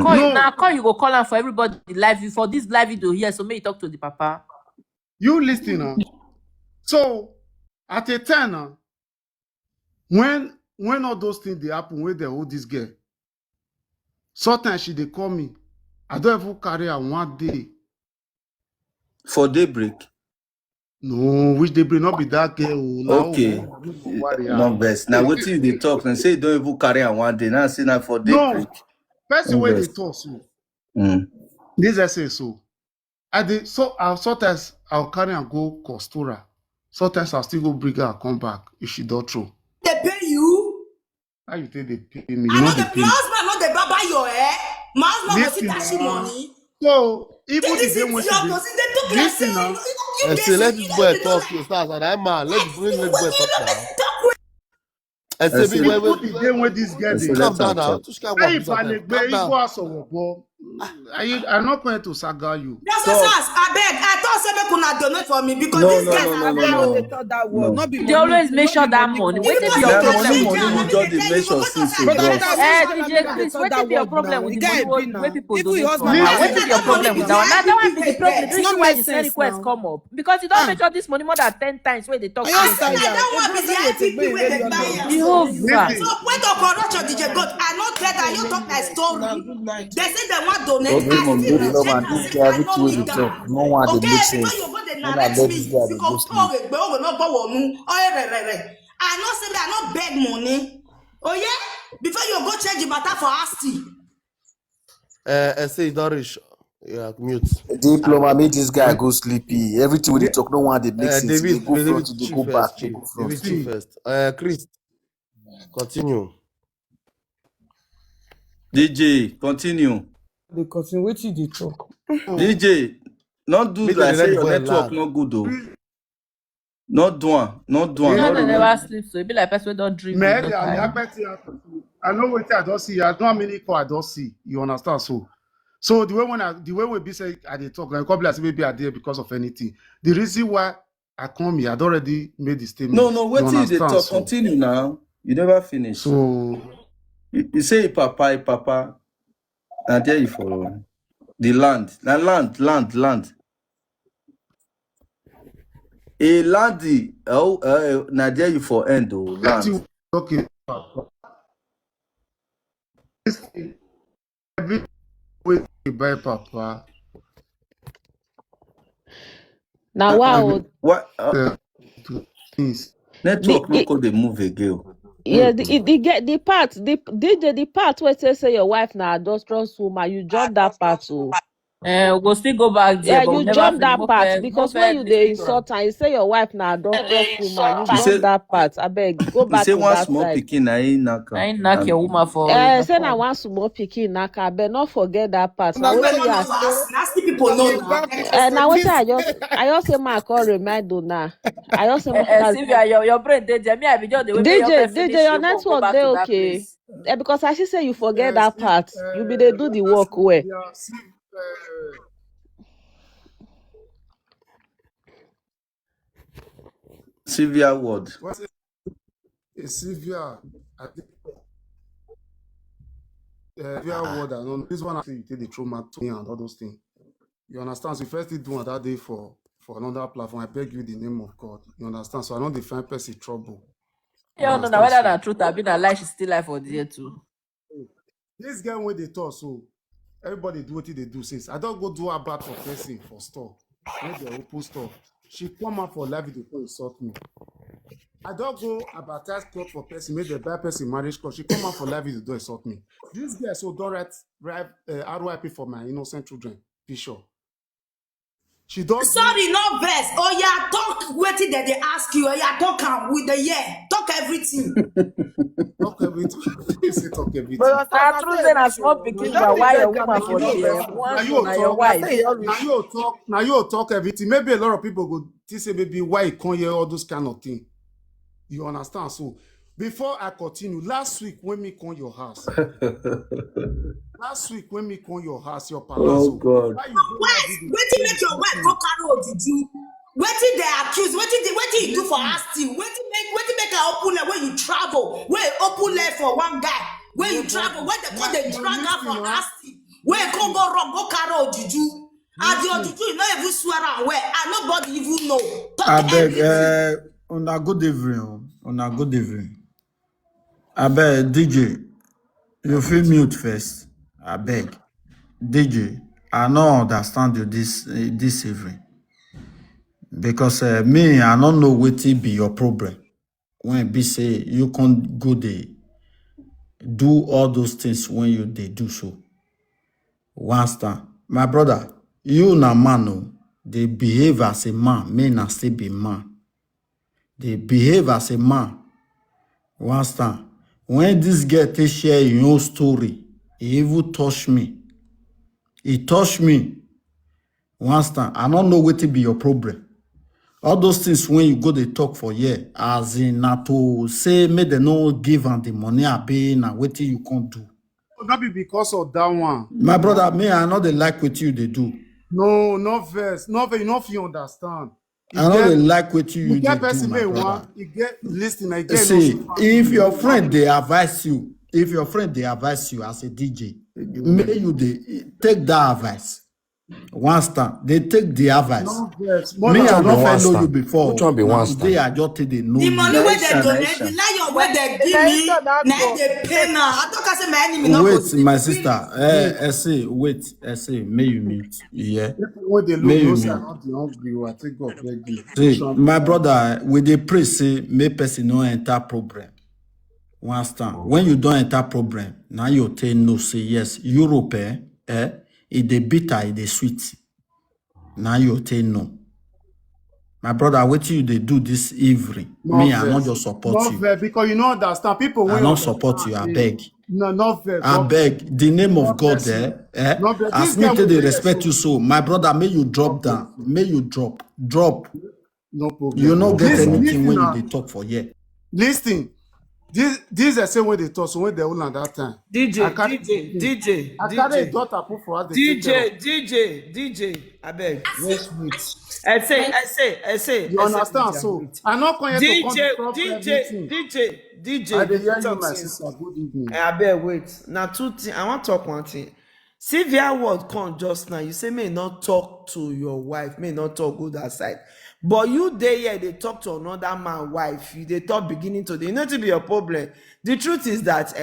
call you go call him for everybody live for this live video here. So may you talk to the Papa. You listen, So at a 10, when all those things they happen, when they hold this girl, sometimes they call me. I don't even carry her one day. For daybreak? No, which daybreak not be that girl. Okay. No best. Now what if they talk and say don't even carry her one day? Now say now for daybreak. No. First way they talk so. This I say so. Sometimes I'll carry and go Costura. Sometimes I'll still go bring her and come back if she don't throw. They pay you? How you think they pay me? I know the husband not the baba your hair. My husband was it money. So even the day when she listen now. Say let this boy talk to stars and I'm man. Let this boy talk now. I say the day when this guy they calm down now. I'm not going to saga you. That's I beg. I thought someone could donate for me because this guy they always make sure that money. What if your problem? Money just the measure since DJ Chris, what if your problem with the money where people donate from? What if your problem with that one? Now that one be the problem. The reason why the send request come up because you don't measure this money more than 10 times where they talk. I don't want to be the IPP where they buy. So when the corruption DJ God, I not get that you talk my story. They say they want donate. Okay, because you go they narrate me, you go talk it, but we not go on. I not say that I not beg money. Oh yeah, before you go change the matter for Asti. I say Dorish. Yeah, mute. Diploma made this guy go sleepy. Everything with the talk, no one they make sense. They go front, they go back, they go front. First. Chris. Continue. DJ, continue. They continue. What did they talk? DJ, not do Make like the say your boy network laugh. not good though. Not do one, not do You one, know not they remove. never sleep, so it be like person don't dream all the time. I know what I don't see. I don't have many call I don't see. You understand? So the way we be say I dey talk, like a couple of maybe I there because of anything. The reason why I come here, I already made the statement. No, You wait till they understand? talk. So, Continue now. You never finish. so You say papa. Now there you for the land. Now land. A landy. Now there you for end oh land. okay. Every way you buy papa. Now wow. What? To things. Network no call the move again. Yeah, the part, the part where say your wife na adulterous woman, you jump that part too. We'll still go back there. Yeah, but you jump that part because when you dey insult and you say your wife na adulterous woman, you jump that part. I beg, go back to that side. Say one small pikin na him knock. I knock your woman for. Say na one small pikin knock. I beg, not forget that part. Now what you nasty people know now. now what I just say my call remind you now. I just say Sylvia, your brain dey there. Me, I be just the way DJ, your network dey okay. Because I should say you forget that part. You be dey do the work well. Sylvia word. Sylvia, I think Sylvia word. I know this one. I think you take the trauma to me and all those things. You understand? So you first did one that day for another platform. I beg you the name of God. You understand? So I don't define person trouble. Yeah, no, now whether that truth, I been a lie, she still lie for the year too. This guy when they talk, so everybody do what they do. Since I don't go do a bad for person for store, when they open store, she come out for live video to insult me. I don't go advertise court for person, make the bad person marriage court. She come out for live video to insult me. This guy so don't write RYP for my innocent children. Be sure. She don't. Sorry, no verse. Oh yeah, talk waiting that they ask you. Oh yeah, talk with the talk everything. Talk everything. You say talk everything. But I true say na small pikin, but why your woman for there? Once na your wife. Now you talk everything. Maybe a lot of people go say maybe why you can't hear all those kind of things. You understand? So before I continue, last week when me come your house, your palazzo. Oh God. Waiting make your wife go carry did you? Waiting they accuse. Waiting you do for asking. Waiting make her open leg when you travel. Where open leg for one guy. When you travel, when they call they drag her for asking. Where you go wrong, go carry did you? And the Ojuju, you not even swear and where, and nobody even know. I beg, on a good evening. I beg, DJ, you feel mute first. I beg, DJ, I don't understand you this evening because me, I don't know what will be your problem when be say you can't go there, do all those things when you they do so. Once time, my brother, you na man, oh, they behave as a man, may not still be man. They behave as a man. Once time, when this girl take share your story, he even touch me. He touched me. Once time, I don't know what to be your problem. All those things when you go they talk for year, as in not to say make them no give and the money I pay and what you can't do. Not be because of that one. My brother, me, I know they like what you they do. No, no verse. No verse, enough you understand. I know they like what you get they do, my brother. You get listening, I get see, if your friend they advise you, as a DJ, may you they take that advice. Once time, they take the advice. No verse. Me, I don't know you before. Which one be one Today, I just take the know. The money where they donate, the lion where they give me, now they pay now. I don't say my enemy no. Wait, my sister. Wait, may you mute. Yeah. May you mute. See, my brother, with the pray say, may person no enter problem. Once time, when you don't enter problem, now you tell no say yes. Europe, it the bitter, it the sweet. Now you tell no. My brother, what you they do this evening? Me, I not just support you. Because you know understand people. I not support you. I beg. No, not vex. I beg. The name of God there. As me tell they respect you so. My brother, may you drop down. May you drop. No problem. You not get anything when you they talk for here. Listen. This is the same way they talk. So when they hold on that time. DJ. I carry a daughter put for us. DJ. I beg. Wait. I say. You understand? So I'm not going to come DJ. I dey hear you, my sister. Good evening. I beg. Wait. Now two things. I want to talk one thing. Sylvia word come just now. You say may not talk to your wife. May not talk good aside. But you there here, they talk to another man's wife. They talk beginning to the. You know to be your problem. The truth is that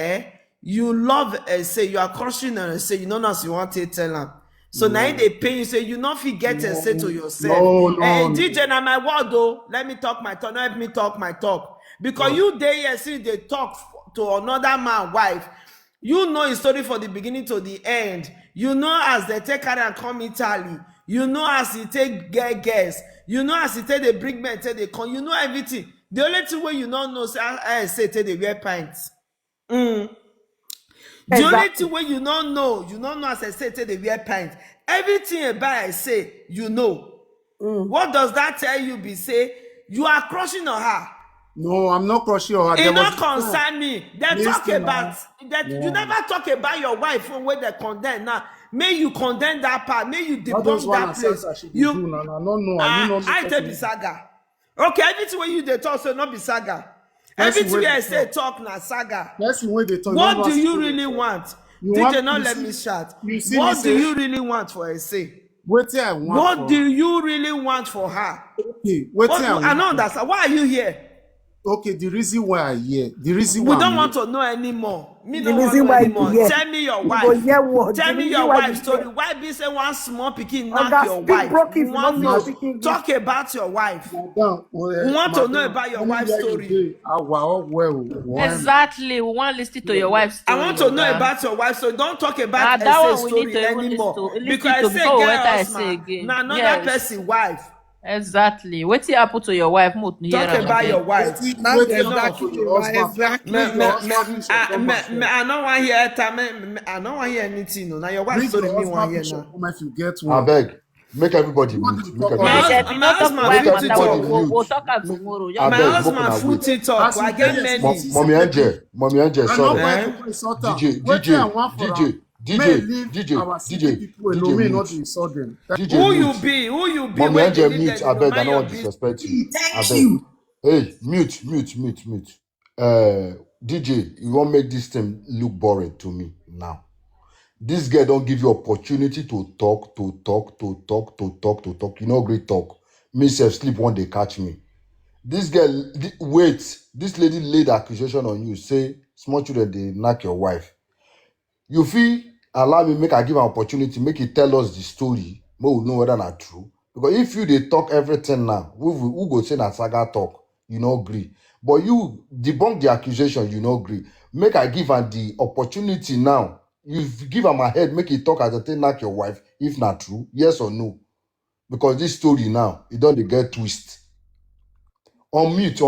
you love say you are crushing and say you know as you want to tell them. So now they pay you say you not forget and say to yourself. DJ na my word though. Let me talk my talk. Let me talk my talk. Because you there here see they talk to another man's wife. You know his story from the beginning to the end. You know as they take her and come Italy. You know as he take get guests. You know as he take the bring men, take the con. You know everything. The only thing where you don't know, say take the wear pints. The only thing where you don't know as I say take the wear pints. Everything about I say, you know. What does that tell you? Be say you are crushing on her. No, I'm not crushing her. It not concern me. They talk about that. You never talk about your wife when they condemn now. May you condemn that part. May you debunk that place. I tell be saga. Okay, everything when you they talk so not be saga. Everything I say talk na saga. What do you really want? DJ not let me shout. What do you really want for a say? What do you really want for her? I know that's why are you here? Okay, the reason why I hear, we don't want to know anymore. Me don't want to know anymore. Tell me your wife. Tell me your wife's story. Why be say one small picking knock your wife? Talk about your wife. We want to know about your wife's story. Exactly. We want to listen to your wife's story. I want to know about your wife, so don't talk about that story anymore. Because I say girl husband, now another person's wife. Exactly. What happened to your wife? Talk about your wife. Exactly. I don't want to hear time. I don't want to hear anything. Now your wife story me want to hear now. I beg. Make everybody mute. My husband full TikTok. I get many. Mommy Angel, sorry. DJ. Who you be? Mommy Angel, mute. I beg. I don't want to disrespect you. Thank you. Hey, mute. DJ, you won't make this thing look boring to me now. This girl don't give you opportunity to talk. You know, great talk. Me self sleep one day catch me. This girl, wait. This lady laid accusation on you. Say small children they knock your wife. You feel allow me make her give an opportunity, make it tell us the story. We will know whether not true. Because if you they talk everything now, who go say that saga talk, you know agree. But you debunk the accusation, you know agree. Make her give her the opportunity now. You give her my head, make it talk as a thing knock your wife, if not true, yes or no. Because this story now, it don't get twist. Unmute.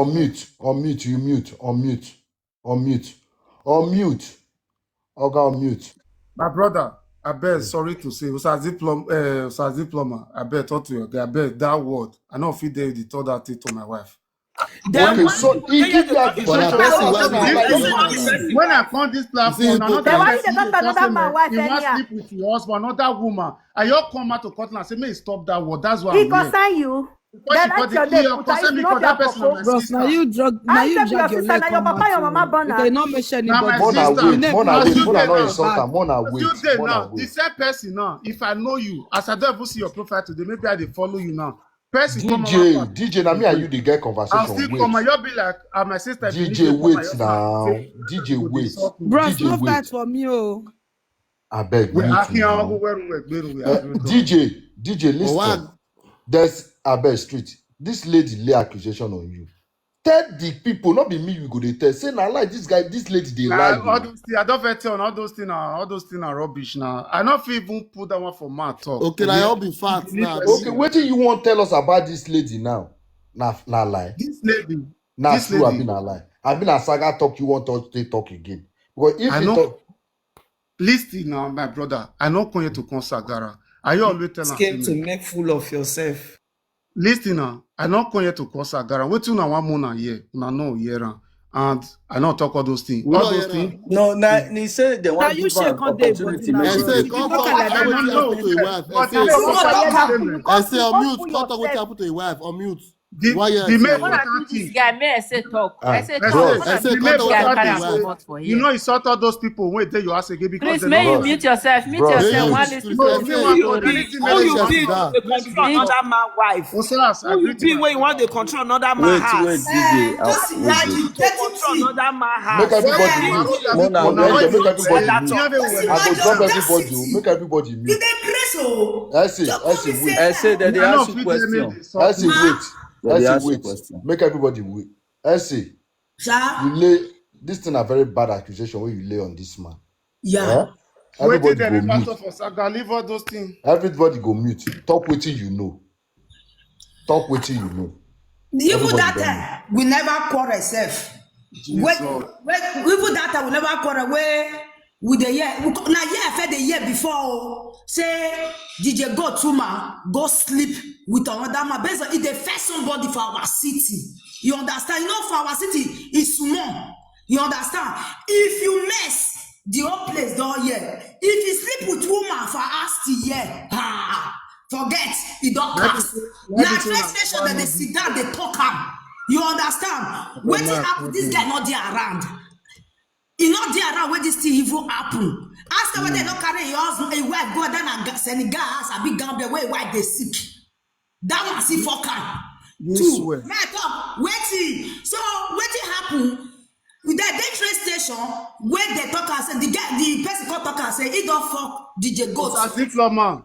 Okay, unmute. My brother, I beg, sorry to say, Usaz diploma, I beg, talk to your guy, I beg, that word, I don't feel they told that thing to my wife. Okay, so he give the accusation. When I found this platform, another person he wants to sleep with your husband, another woman, and you come out to court and say, may stop that word, that's why I'm here. You. Because she got the key, concern me for that person, my sister. Now you drag your leg. Your papa, your mama born. You cannot mention anybody. The same person now, if I know you, as I don't even see your profile today, maybe I dey follow you now. DJ, now me and you dey get conversation. I'll still come and you'll be like, my sister. DJ, wait now. DJ, wait. Bros, no fight for me, oh. I beg you. DJ, listen. There's Abel Street. This lady lay accusation on you. Tell the people, not be me, we go to tell. Say now, like this guy, this lady, they lie. All those things, I don't fit tell. All those things are rubbish now. I not even put that one for my talk. Okay, now I'll be fast now. Okay, what do you want to tell us about this lady now? Nah, lie. This lady. Nah, This true, I've lady. been a lie. I've been a saga talk, you want to talk again. Because if I you know. talk... Listen now, my brother. I not come here to call Sagara. I always tell her, Came to make fool of yourself. listen now, I not come here to call Sagara. Wait till now 1 month here. Una know here. And I not talk all those things. We All don't those hear things. No, he said they Now want to you give shake her an on day, opportunity. but Make I she say, speak. come you talk talk like that, what now you no happen to your wife. I But say, the You most go talk important am. statement. I say, unmute. Come talk what happen to your wife. Unmute. Why you The say main your When wife? I do important this thing. guy, may I say talk. I say I talk. say, When I I say, do the come main talk this what guy, happen important to carry thing your am say, wife. comot for you here. know, he sort out those people when they you ask again because Chris, they may don't you know. mute yourself. Mute Bros. May yourself. you, One Chris, listen I No, to me the say, want story. talk. Who Anything make make them you you talk just be sit now. down. to Make she control dey talk. another man's wife? Oselas, Who agree you to be my when you want brother. to control another man's Wait, house? DJ. Just Wait. You imagine, to let him control see. another man's Make house. Well, everybody my mute. road Imagine. people Mona, now. wait. Why Naija, you make want to everybody say? That mute. talk. Just Everywhere. I go imagine, drop audacity. everybody. Make everybody You mute. dey grace o. I say, Just come wait. say, I say that they I ask know you fit them make question. they I sort say, me. wait. That I they say, ask you wait. question. Make everybody wait. I say, you sha, lay this thing a very bad accusation when you lay on this man. Eh? yeah. Wait till Everybody they go never mute. talk for Saga. Leave all those things. Everybody go mute. Talk wetin you know. Talk wetin you know. Even Everybody that don't mute. time, we never quarrel sef. Jesus. Even that time, we never quarrel where we the year. Na year I fed the year before. Say DJ go to man, go sleep with another man. Based on if they first somebody for our city. You understand? You know, for our city, it's small. You understand? If you mess, the whole place don't hear. If you sleep with woman for us to hear, forget, it don't cast. Now, first station that they sit down, they talk am. You understand? Wetin happen? This guy not there around. He not there around where this thing even happen. Ask them whether they not carry your husband, a wife go down and Senegal house, a big Gambia where wife they sick. That one see for am. Two, man talk, wetin. So wetin happen? With that train station where they talk and say the person called talk and say he don't fuck DJ Goat. It's as if man.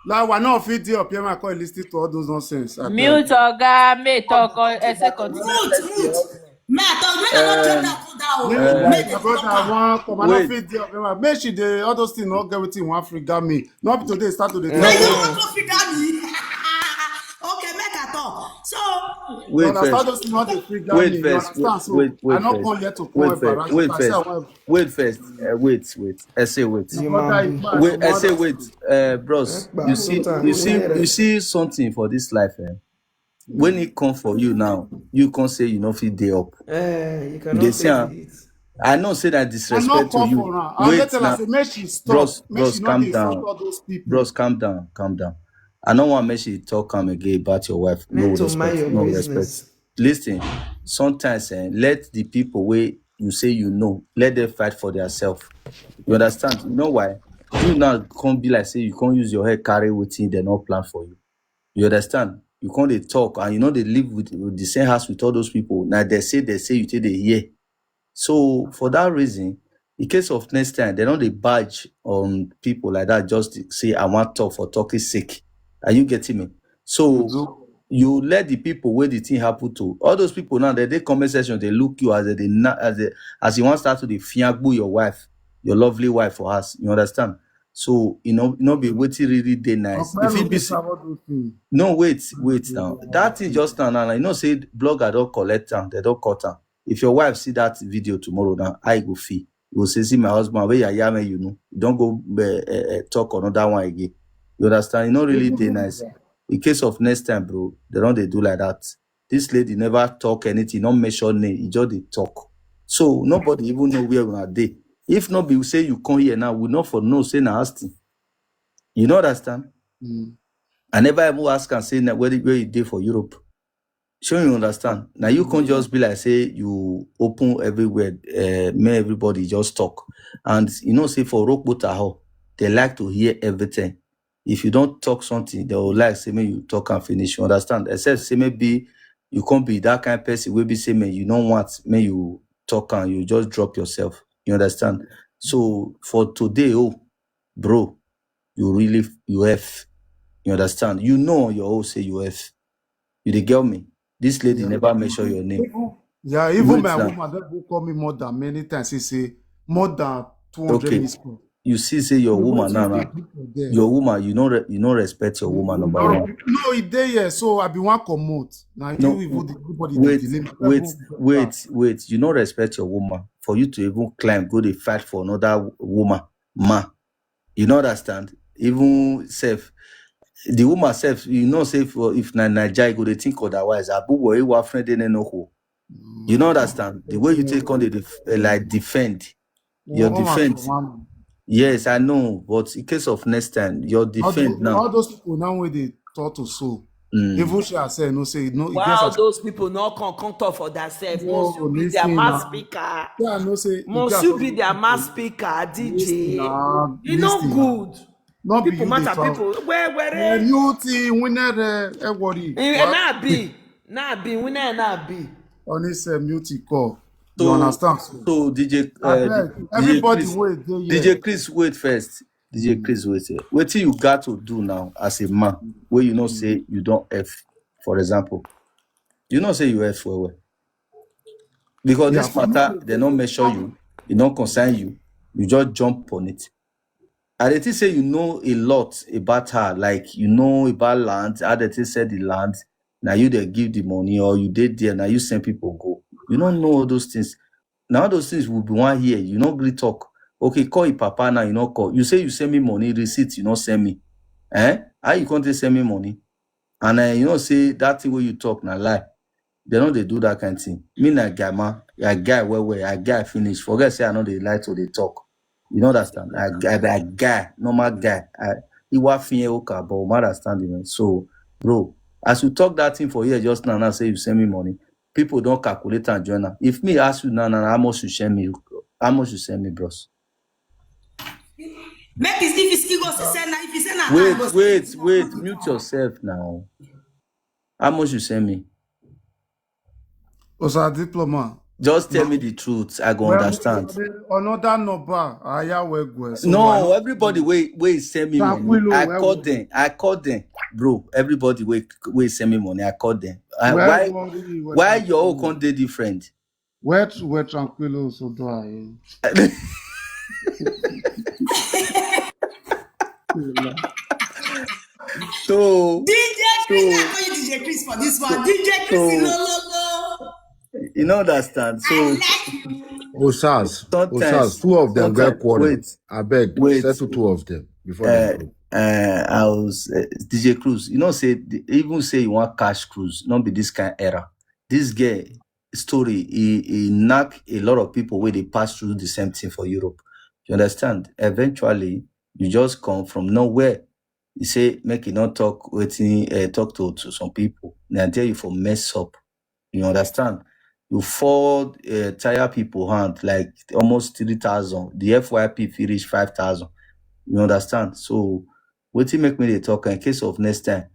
Like we're not fit there up here. I call listening to all those nonsense. Mute oga, may talk or essay continue. Mute. Man talk, make I not drop that down. Make My them brother, talk I am. want come. I not Wait. fit there up here. Make she dey all those things not get wetin one free me. Not today start to the Now you want to figure me. Okay, make I talk. So you Wait understand first. those things not dey free Wait me. You first. understand? So Wait I not first. come here to come Wait first. embarrass you. Wait I say first. Wait first. Wait. I say wait. my brother is bad. Wait. I say wait. Bros, you see something for this life. When it come for you now, you can't say you know fit day up. You They say, I know say that I not disrespect to call you. for her. I'll Wait tell her now, say make she stop. Make bros, she not calm dey insult down. all those people. Bros, calm down. I don't want make she talk come again about your wife. No respect. Listen, sometimes let the people where you say you know, let them fight for themselves. You understand? You know why? You now can't be like say you can't use your head carry within they not plan for you. You understand? You can't dey talk and you know they live with the same house with all those people. Now they say you take the hear. So for that reason, in case of next time, they don't they badge on people like that just to say I want talk for talking sake. Are you getting me? So you let the people where the thing happen to all those people now they comment section, they look you as you want start to the fiangbu your wife, your lovely wife for us. You understand? So not be waiting really day nice. If it be no wait now. That thing just now, you know say blogger don't collect them, they don't cut them. If your wife see that video tomorrow, now I go feel. You will say, see my husband, where you me, you know. You don't go talk another one again. You understand? You not really day nice. In case of next time, bro, they don't they do like that. This lady never talk anything, not mention name, he just they talk. So nobody even know where we are day. If not be say you come here now, we not for no say nasty. You know understand? I never ever ask and say where you did for Europe. Sure you understand. Now you can't just be like say you open everywhere, make everybody just talk. And you know, say for rock taho, they like to hear everything. If you don't talk something, they will like say me you talk and finish. You understand? Except say maybe you can't be that kind of person will be say me you don't want me you talk and you just drop yourself. You understand? So for today, bro, you have. You understand? You know your own say you have. You dey get me? This lady never mention your name. Even my woman that will call me more than many times. He say more than 200 Okay. missed calls. you see, say your woman now, your woman, you know respect your woman, number one. No, it dey here, so I be one comot. Now No, you even everybody wait. You know respect your woman for you to even climb, go dey fight for another woman, You know understand? Even self, the woman self, you know, say if Nigeria go they think otherwise. Abu boy, you friend they know who. You know understand? The way you take on the like defend, your defense. Yes, I know, but in case of next time, your defense now. All those people now when they talk to so. Even she say no say no. Wow, those people not come talk for themselves. Must you be their mass speaker? Yeah, no say. Must you be their mass speaker, DJ? You know good. Not people matter. People where you think winner worry. Nah be winner nah be. Honestly, muti call. You understand? So DJ, everybody DJ Chris, wait. DJ Chris, wait first. DJ Chris, wait. What you got to do now as a man, where you know say you don't F, for example, you know say you F well. Because this matter, they don't measure you, it don't concern you, you just jump on it. And they say you know a lot about her, like you know about land, how they said the land, now you they give the money, or you did there, now you send people go. You don't know all those things. Now those things will be one here. You don't really talk. Okay, call your papa now, you know call. You say you send me money, receipt, you don't send me. How you can't send me money? And you know say that thing where you talk now lie. They know they do that kind of thing. Me na guy man, a guy where a guy finish. Forget say I know they lie to they talk. You know understand? A guy, normal guy. He was fear okay, but I understand it. So, bro, as you talk that thing for here just now say you send me money. People don't calculate and join her. If me ask you now, how much you send me? How much you send me, bros? Make it if he goes to send now. If he send now, wait. Mute yourself now. How much you send me? Osa diploma. Just tell me the truth. I go understand. Another number. No, everybody wait send me money. I call them, bro. Everybody wait send me money. I call them. Why your own can't they different? Where tranquilo so do I. So DJ Chris, I call you DJ Chris for this one. DJ Chris, no. You know understand. So Osas, two of them get quarrel. I beg, settle two of them before they go. I was DJ Cruz. You know, even say you want cash cruise, not be this kind of era. This guy story, he knock a lot of people where they pass through the same thing for Europe. You understand? Eventually, you just come from nowhere. You say, make you not talk, talk to some people. They tell you for mess up. You understand? You fall tire people hand like almost 3,000. The FYP fee reach 5,000. You understand? So what you make me they talk in case of next time?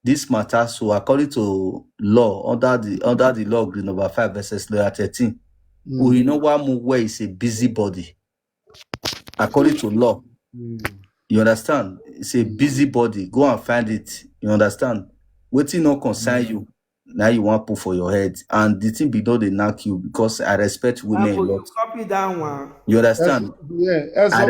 This matter, so according to law, under the law green number 5 versus law 13, we know one move where is a busybody. According to law. You understand? It's a busybody. Go and find it. You understand? What you not concern you. Now you want to put for your head, and the thing below they knock you because I respect women a lot. Copy that one. You understand? I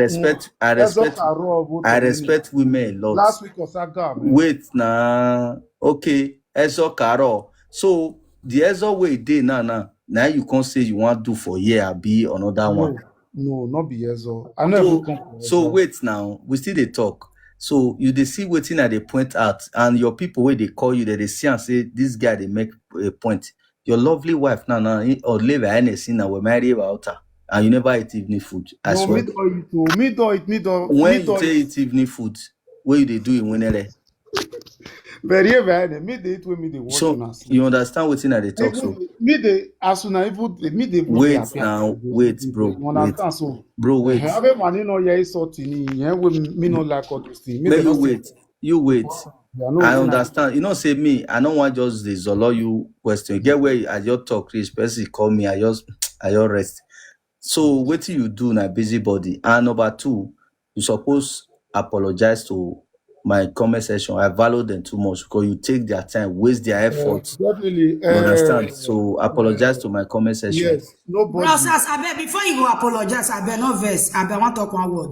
respect women a lot. Last week was Saga. Wait now. Okay, Ezo Karo. So the Ezo way day now you can't say you want to do for year be another one. No, not be Ezo. I never so wait now. We still they talk. So you they see waiting at the point out, and your people where they call you, that they see and say this guy they make a point. Your lovely wife now or live at anything now we marry about her, and you never eat evening food. I swear. Me do it. When you eat evening food, what they do in winner? Very me they eat with me they watch. So you understand what's in they talk so. Me they as soon as me they wait now, wait, bro. Understand so. Bro, wait. Have money no yeah sorting. Yeah, me no like all those things. You wait. I understand. You know, say me. I don't want just the zolo you question. Get where I just talk. Chris, person call me. I just rest. So what do you do now, busybody? And number 2, you suppose apologize to my comment section. I value them too much because you take their time, waste their effort. Definitely. You understand? So apologize to my comment section. Yes, nobody. Process, I bet before you go apologize, I bet no verse. I bet want to talk one word.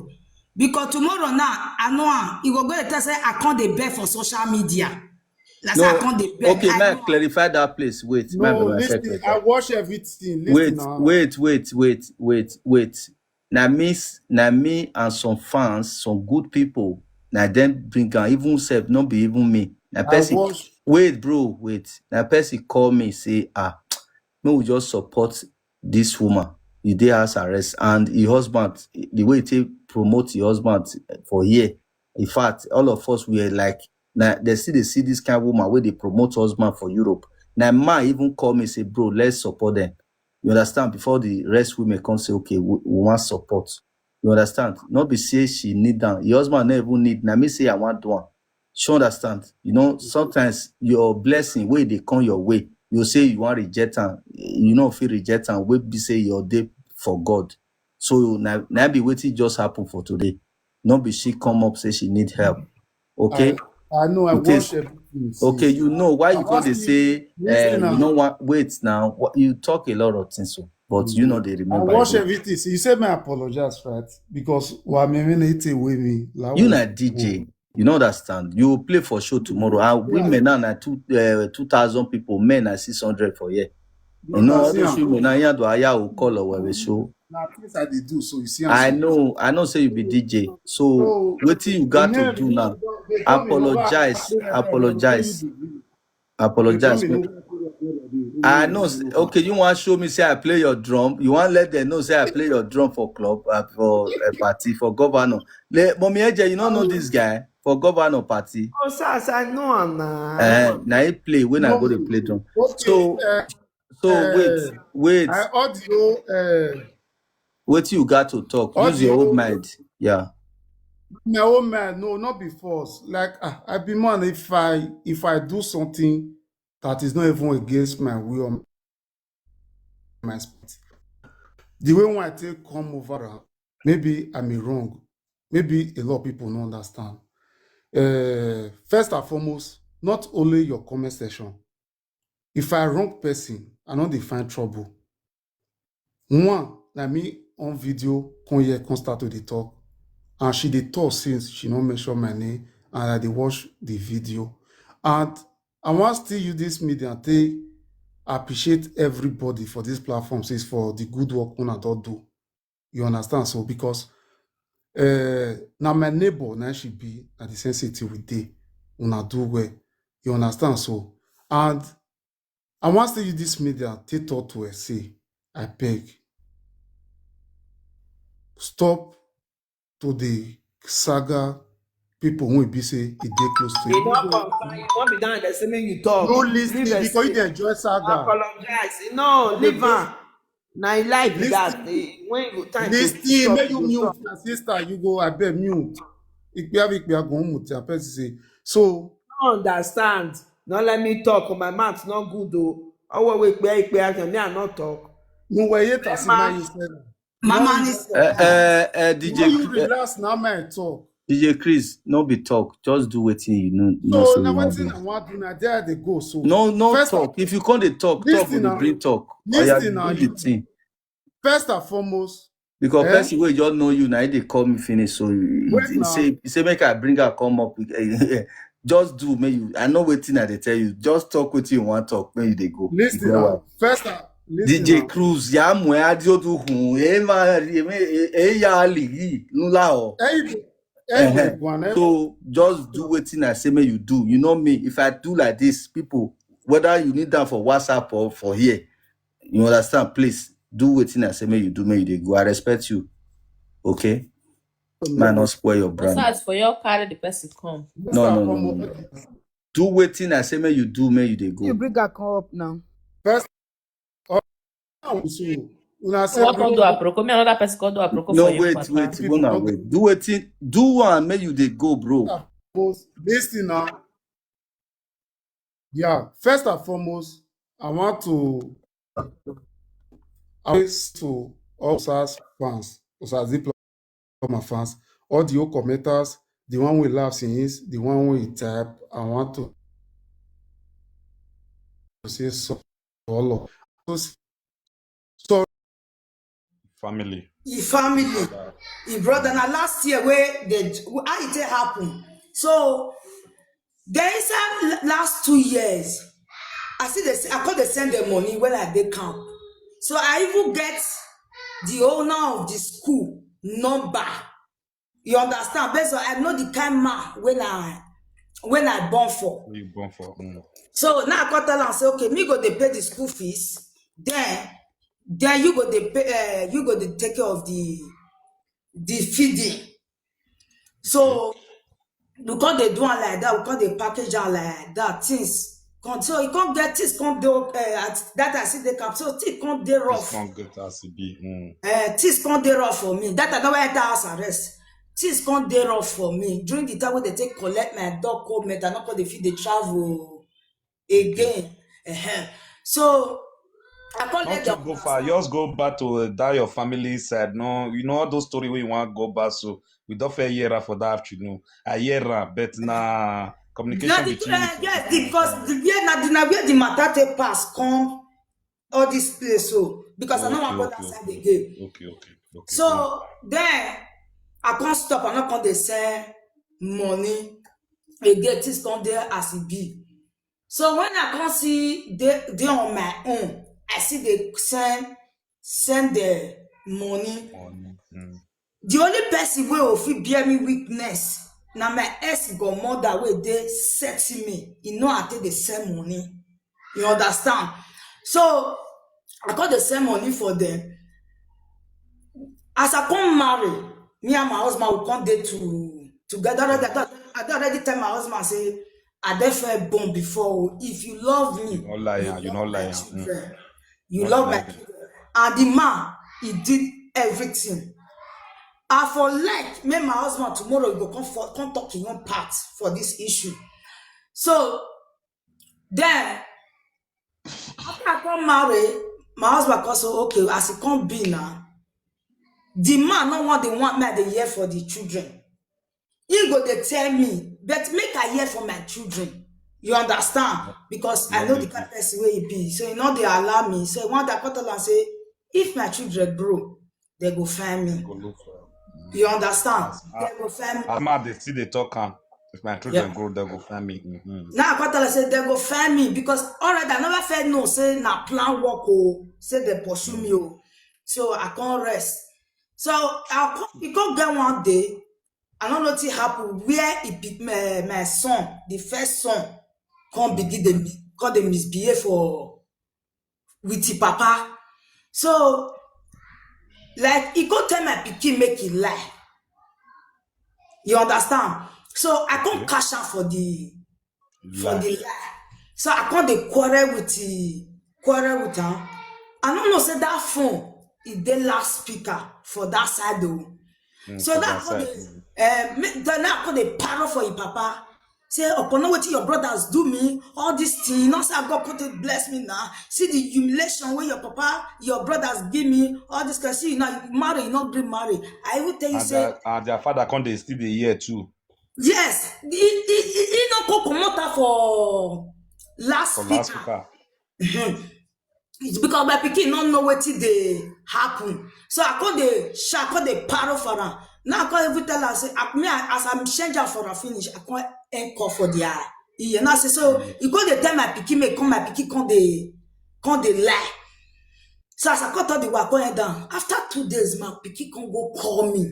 Because tomorrow now, I know he will go to tell say I can't dey beg for social media. Like say I No, can't dey beg. okay, I may I know. clarify that place. Wait, No, listen, I watch everything. Listen now. Wait. Now me and some fans, some good people, now them bring on even self, not be even me. Now I person, watch. wait, bro, wait. Now person call me, say, me we just support this woman. The day house arrest and the husband, the way they promote the husband for here. In fact, all of us were like, now they see this kind of woman where they promote husband for Europe. Now man even call me say, bro, let's support them. You understand? Before the rest women come say, okay, we want support. You understand? Not be say she need them. Your husband never need. Now me say I want one. She understand. You know, sometimes your blessing where they come your way, you say you want reject them. You know, if you reject them, we be say your day for God. So now be waiting just happen for today. Not be she come up say she need help. Okay. I know. I In case- watch everything. Okay, you know why you go they say listen you now. know what? Wait now, you talk a lot of things, so, but you know they I remember. watch everything. everything. See, you said me apologize, right? Because what me it away me. You na DJ, you know understand. You will play for show tomorrow. And women now na 2,000 people, men na 600 for here. You know all those women now here do aya will call our we show. Now things I dey do, so you see. I know. Say you be DJ. So what you got to do now? Apologize. I know. Okay, you want to show me say I play your drum. You want to let them know say I play your drum for club for a party for governor. Mommy AJ, you don't know this guy for governor party. Oh, sir, I know him now. Now he play when I go to play drum. Okay, So wait. I audio. What you got to talk? Use your own mind. Yeah. My own man, no, not before. Like I be man if I do something that is not even against my will or my spirit. The way when I take come over, maybe I'm wrong. Maybe a lot of people don't understand. First and foremost, not only your comment section. If I wrong person, I don't find trouble. One, like me on video, come here, come start to the talk. And she dey talk since she no mention my name and I dey watch the video. And I want still use this media to appreciate everybody for this platform since for the good work una don do. You understand? So because now my neighbor now she be at the sensitive with day una do well. You understand? So and I want still use this media to talk to her say I beg stop to the saga people who be say it dey close to You won't be down there say make you talk. no listen because you dey enjoy saga. Apologize. No, leave am. Na in life be that. When you go time to listen make you go mute talk. na sister you go abeg mute ikpia go mute and person say so. No understand. No let me talk. My mouth not good though. Oh wait, me I not talk. mo wẹ yé tasi ma yi sẹ. Mama is DJ. you relax na my talk. DJ Chris, no be talk. Just do what you know. So na wetin I wan do na there they go so. No first talk. If you can't talk with the bring talk. Listen now, do the thing. First and foremost. Because person wey just know you now they call me finish. So he say make I bring her come up. Just do me you. I know wetin I dey tell you. Just talk with you want talk. Maybe they go. Listen now. First DJ Cruz ya mo adio do hun e ya ali nla o. So just do wetin I say make you do. You know me, if I do like this, people, whether you need that for WhatsApp or for here, you understand, please do wetin I say make you do, make you dey go. I respect you. Okay? Man, not spoil your brand. Besides, for your carry the person come. No. Do wetin I say make you do, make you dey go. You bring her come up now. First, What come do aproko? Me another person come do aproko no, for you. Wait. Do wetin, do one, make you dey go, bro. Listen now. Yeah, first and foremost, I want to all SARS fans, SARS Diploma fans, all the old commenters, the one we laugh since, the one we type. I want to say so all of sorry family. His family, his brother. Now last year where how it happen. So there is last 2 years. I call they send the money when I dey camp. So I even get the owner of the school number. You understand? Based on I know the kind man when I born for. You born for. So now I can tell am say, okay, me go dey pay the school fees. Then you go dey pay. You go dey take care of the feeding. So because they do it like that, because they package am like that, things. So you can't get things can't do at that I see the cap. So things can't dey rough. Can't get RCB. Things can't dey rough for me. That I never enter house arrest. Things can't dey rough for me. During the time when they take collect my dog comment, I not call the feed they travel again. So I can't let Don't go far. Just go back to that your family side. No, you know all those stories where you want to go back. So we don't fair year for that afternoon. A year, but na communication between. Yes, because where the matter take pass come all this place. So because I know I'm going outside again. Okay. So then I can't stop. I'm not going to send money again. Things come there as it be. So when I can't see they on my own, I see they send the money. The only person wey fit bear me weakness na my ex godmother wey dey setting me. You know I take the same money. You understand? So I got the same money for them. As I come marry, me and my husband will come there together. I already tell my husband say I never born before. If you love me, you're not lying. You love my children. And the man, he did everything. I for like me my husband tomorrow he go come talk in one part for this issue. So then after I come marry, my husband also okay as he come be now. The man no want me the year for the children. He go they tell me, but make a year for my children. You understand? Because I know the kind of person where he be. So you know they allow me. So one that cut and say, if my children grow, they go find me. You understand? They go find me. I'm they see they talk. If my children grow, they go find me. Now I cut say they go find me because already I never felt no say na plan work say they pursue me so I can't rest. So he can't get one day. I don't know what happened where he picked my son, the first son, can't begin the misbehave with the papa. So like he could tell my pikin make it lie. You understand? So I can't cash out for the lie. So I can't quarrel with her. I don't know say that phone is the last speaker for that side though. So that then I call the power for your papa. Say upon what your brothers do me, all this thing, not say God put it bless me now. See the humiliation where your papa, your brothers give me, all this can see now you marry, you not bring marry. I will tell you say their father can't they still the year too. Yes, he no go promoter for last speaker. It's because my pikin don't know what they happen. So I call the power for her. Now I can't even tell her say as I'm changing for her finish, I can't encore for the eye. You know, so you go the tell my pikin may come my pikin come they lie. So as I cut all the work going down, after 2 days, my pikin can go call me.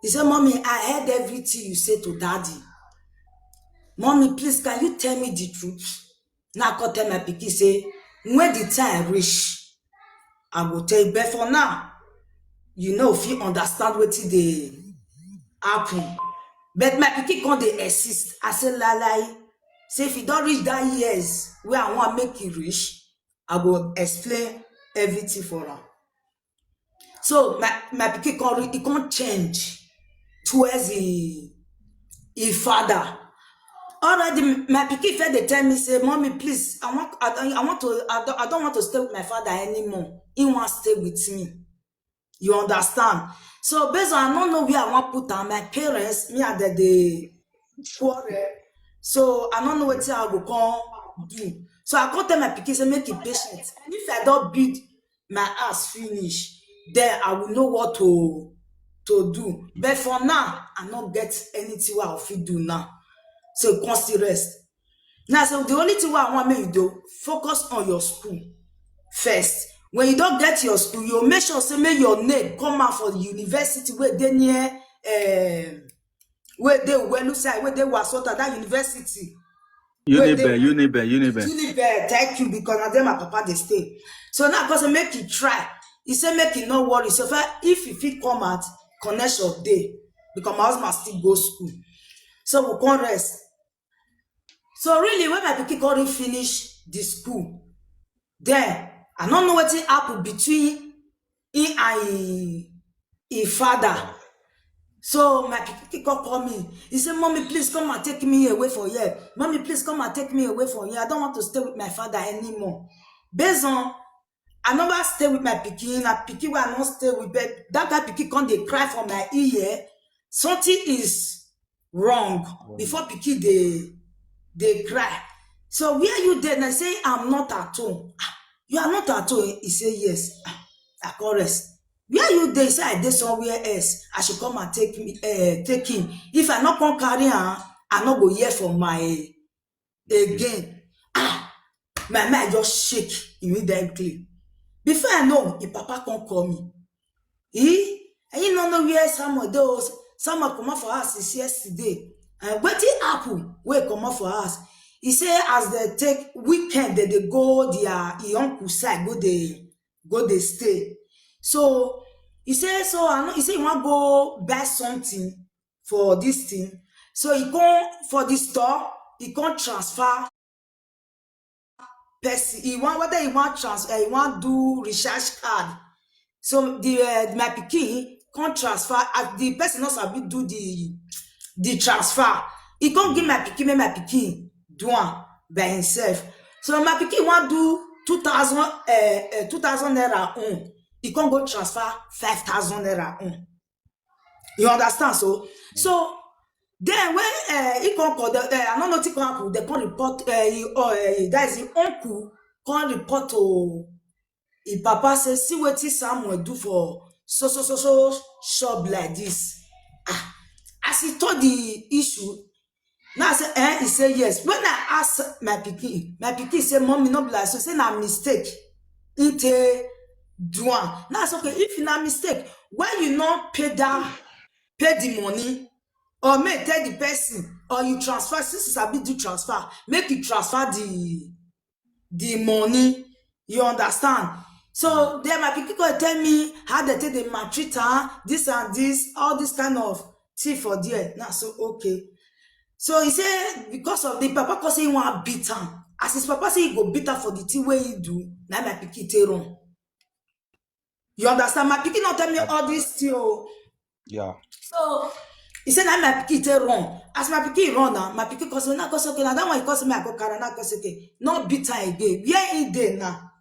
He said, Mommy, I heard everything you said to Daddy. Mommy, please, can you tell me the truth? Now I can tell my pikin say, when the time reach, I will tell you. But for now, you know, if you understand what they happen. But my pikin can't they assist. I say, lie. Say if you don't reach that years where I want to make it reach, I will explain everything for her. So my pikin can't change towards his father. Already my pikin fed they tell me say, Mommy, please, I don't want to stay with my father anymore. He wants to stay with me. You understand? So based on I don't know where I want to put on my parents, me are the quarrel. So I don't know what I will come do. So I can't tell my pikin say make it patient. If I don't beat my ass finish, then I will know what to do. But for now, I not get anything what I fit do now. So consider rest. Now, so the only thing what I want me to do, focus on your school first. When you don't get your school, you make sure say make your name come out for the university where they near where they where they was sort of that university. Unibe, thank you, because now them my papa they stay. So now because make you try. He said make you no worry. So if you come out, connect your day. Because my husband still go school. So we can't rest. So really, when my pikin already finish the school, then I don't know what happened between him and his father. So my pikin call me. He said, "Mommy, please come and take me away from here. Mommy, please come and take me away from here. I don't want to stay with my father anymore." Based on, I never stay with my pikin. A pikin will not stay with, but that guy pikin come they cry for my ear. Something is wrong. Before pikin they cry. So where you there? And I say, "I'm not at home." "You are not at home?" He say, "Yes." I call rest. Where you dey? Say I dey somewhere else. I should come and take him. If I not come carry her, I not go hear from my again. My mind just shake immediately. Before I know, the papa can't call me. And you don't know where some of come out for us is yesterday. And what it happen? Where come out for us? He say as they take weekend, they go their uncle side, go they stay. So he said, so I know he said he want go buy something for this thing. So he come for the store, he can't transfer person. He want whether he want transfer, he want do recharge card. So the my pikin can't transfer. The person also be do the transfer. He can't give my pikin do one by himself. So my pikin want do 2,000 naira on. He can't go transfer 5,000 naira on. You understand? So then when he can't call I don't know what happen, they can't report that is the uncle can't report to his papa say, "See what Samuel do for so shop like this." As he told the issue, now I say, he said yes. When I asked my pikin said, "Mommy, no be like so." Say na mistake. Inte Duan. Now it's okay. If you not mistake, why you not pay the money, or may tell the person, or you transfer, since it's a bit do transfer, make you transfer the money. You understand? So then my people tell me how they take the maltreat her, this and this, all this kind of thing for there. Now so okay. So he said because of the papa cause he want beat him. As his papa say he go beat her for the thing where he do, now my pikin take wrong. You understand? My pikin not tell me all this still. Yeah. So he said now my pikin take wrong. As my pikin run now, my pikin cause now cause okay. Now that one he cause me I go carry now cause okay. Not beat her again. Where he dey now?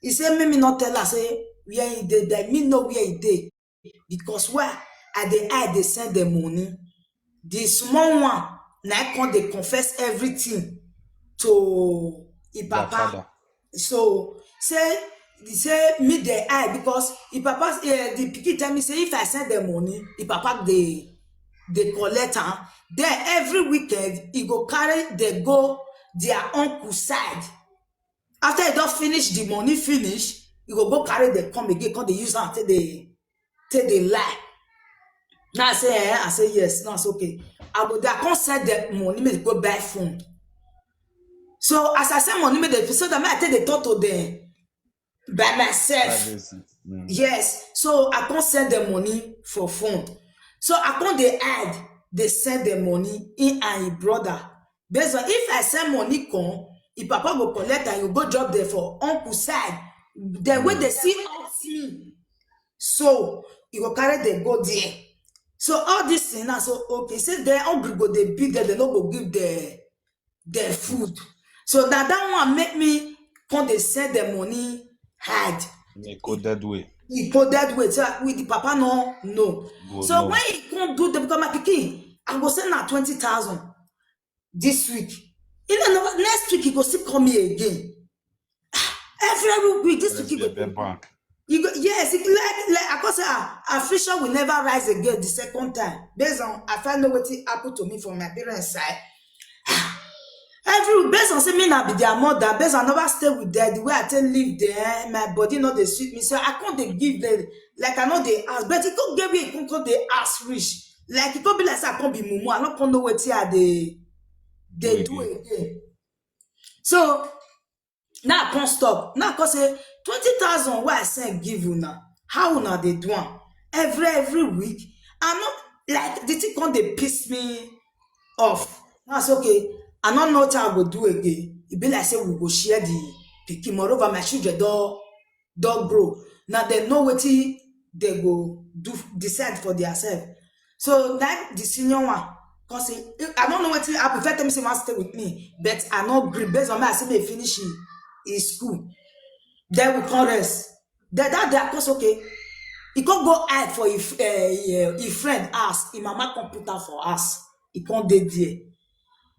He said me not tell her say where he dey. That me know where he dey. Because where at the eye they send the money. The small one now come they confess everything to his papa. So he say me the eye because his papa the pikin tell me say if I send the money, his papa they collect her. Then every weekend he go carry they go their uncle side. After he don't finish the money finish, he go carry them come again, come they use them till they lie. Now I say yes, no, it's okay. I can't send the money, me go buy phone. So as I send money, me so that I take the talk to them by myself. Yes. So I can't send the money for phone. So I can't they send the money in and his brother. Based on if I send money come, if papa go collect and you go drop there for uncle side, the way they see me. So you go carry them go there. So all this thing now, so okay, say they hungry go they beat them, they don't go give their food. So that one make me come they send the money hard. In a coded way. He coded way. So with the papa no. So when he can't do the because my pikin, I go send now 20,000 this week. Even next week he go still call me again. Every week this week he go bank. Yes, like I can say, affliction will never rise again the second time. Based on I find out what happened to me from my parents' side. Based on say me now be their mother, based on never stay with them, the way I tell live there, my body not they suit me. So I can't they give them like I know they ask, but it could give me it could they ask rich. Like it could be like say I can't be mumu, I not know what they do again. So now I can't stop. Now I can say 20,000 why I send give you now. How now they do am? Every week. I'm not like the thing can't they piss me off. That's okay. I don't know what I go do again. It be like say we go share the pikin. Moreover, my children don't grow. Now they know what they go do decide for themselves. So that the senior one, cause I don't know what I prefer them say want stay with me, but I not agree based on my I say they finish in school. Then we come rest. Then that cause okay. He can't go hide for if friend ask, his mama computer for us. He can't dey there.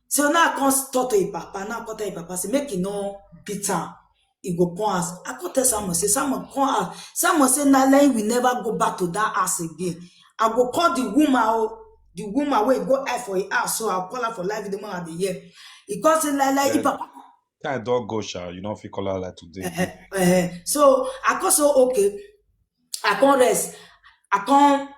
So now I can't talk to his papa. Now I can't tell his papa, say, make him no beat am. He go come ask. I can't tell someone, say, someone come ask. Someone say, Nalain will never go back to that house again. I go call the woman where go hide for his house. So I'll call her for life the man at the year. He can't say, Nalain, his papa. I don't go, Sha. You know, if you call her like today. So I can't say, okay. I can't rest. I can't.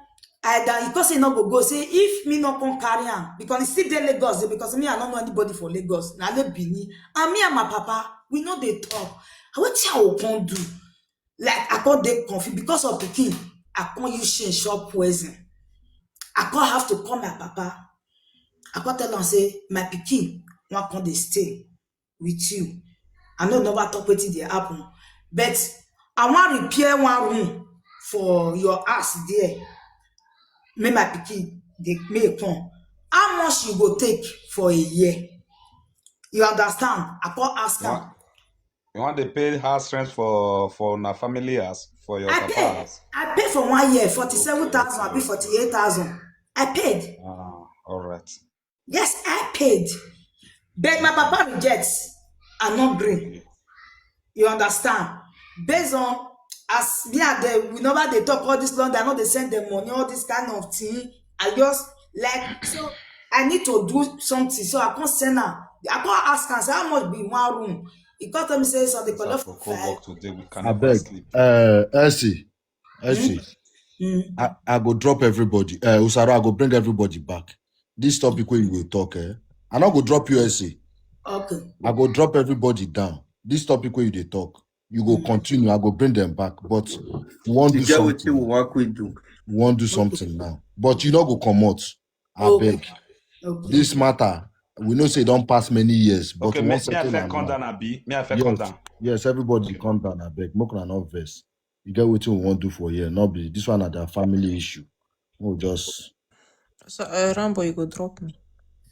Because he not go say if me not come carry am because he still dey Lagos because me I don't know anybody for Lagos na le Benin and me and my papa we know they talk. Wetin I go come do? Like I can't dey confused because of pikin. I can't use change shop poison. I can't have to call my papa. I can't tell am say my pikin wan come dey stay with you. I know never talk wetin dey happen, but I wan repair one room for your house there. Make my pikin dey make come. How much you go take for a year? You understand? I can't ask am. You want to pay house rent for na family house for your papa house? I paid for 1 year 47,000 I be 48,000. I paid. All right. Yes, I paid. But my papa rejects. I'm not green. You understand? Based on as me and them, we never they talk all this long, they know they send them money, all this kind of thing. I just like so I need to do something, so I can't send her. I can't ask her, say how much be one room. He can't tell me say so they collect for work today. We can I beg. Elsie. I go drop everybody. Usara, I go bring everybody back. This topic where you will talk, I not go drop you, Elsie. Okay. I go drop everybody down. This topic where you they talk, you go continue. I go bring them back, but we want to do something. We want to do something now, but you not go come out. I beg. Okay. This matter, we know say don't pass many years, but Okay, we me want I settle feel come down, Abi. Me I feel come down. Yes, everybody calm down. I beg. Mokna not verse. You get what you want to do for here. Not be this one at a family issue. We'll just. So, Rambo, you go drop me.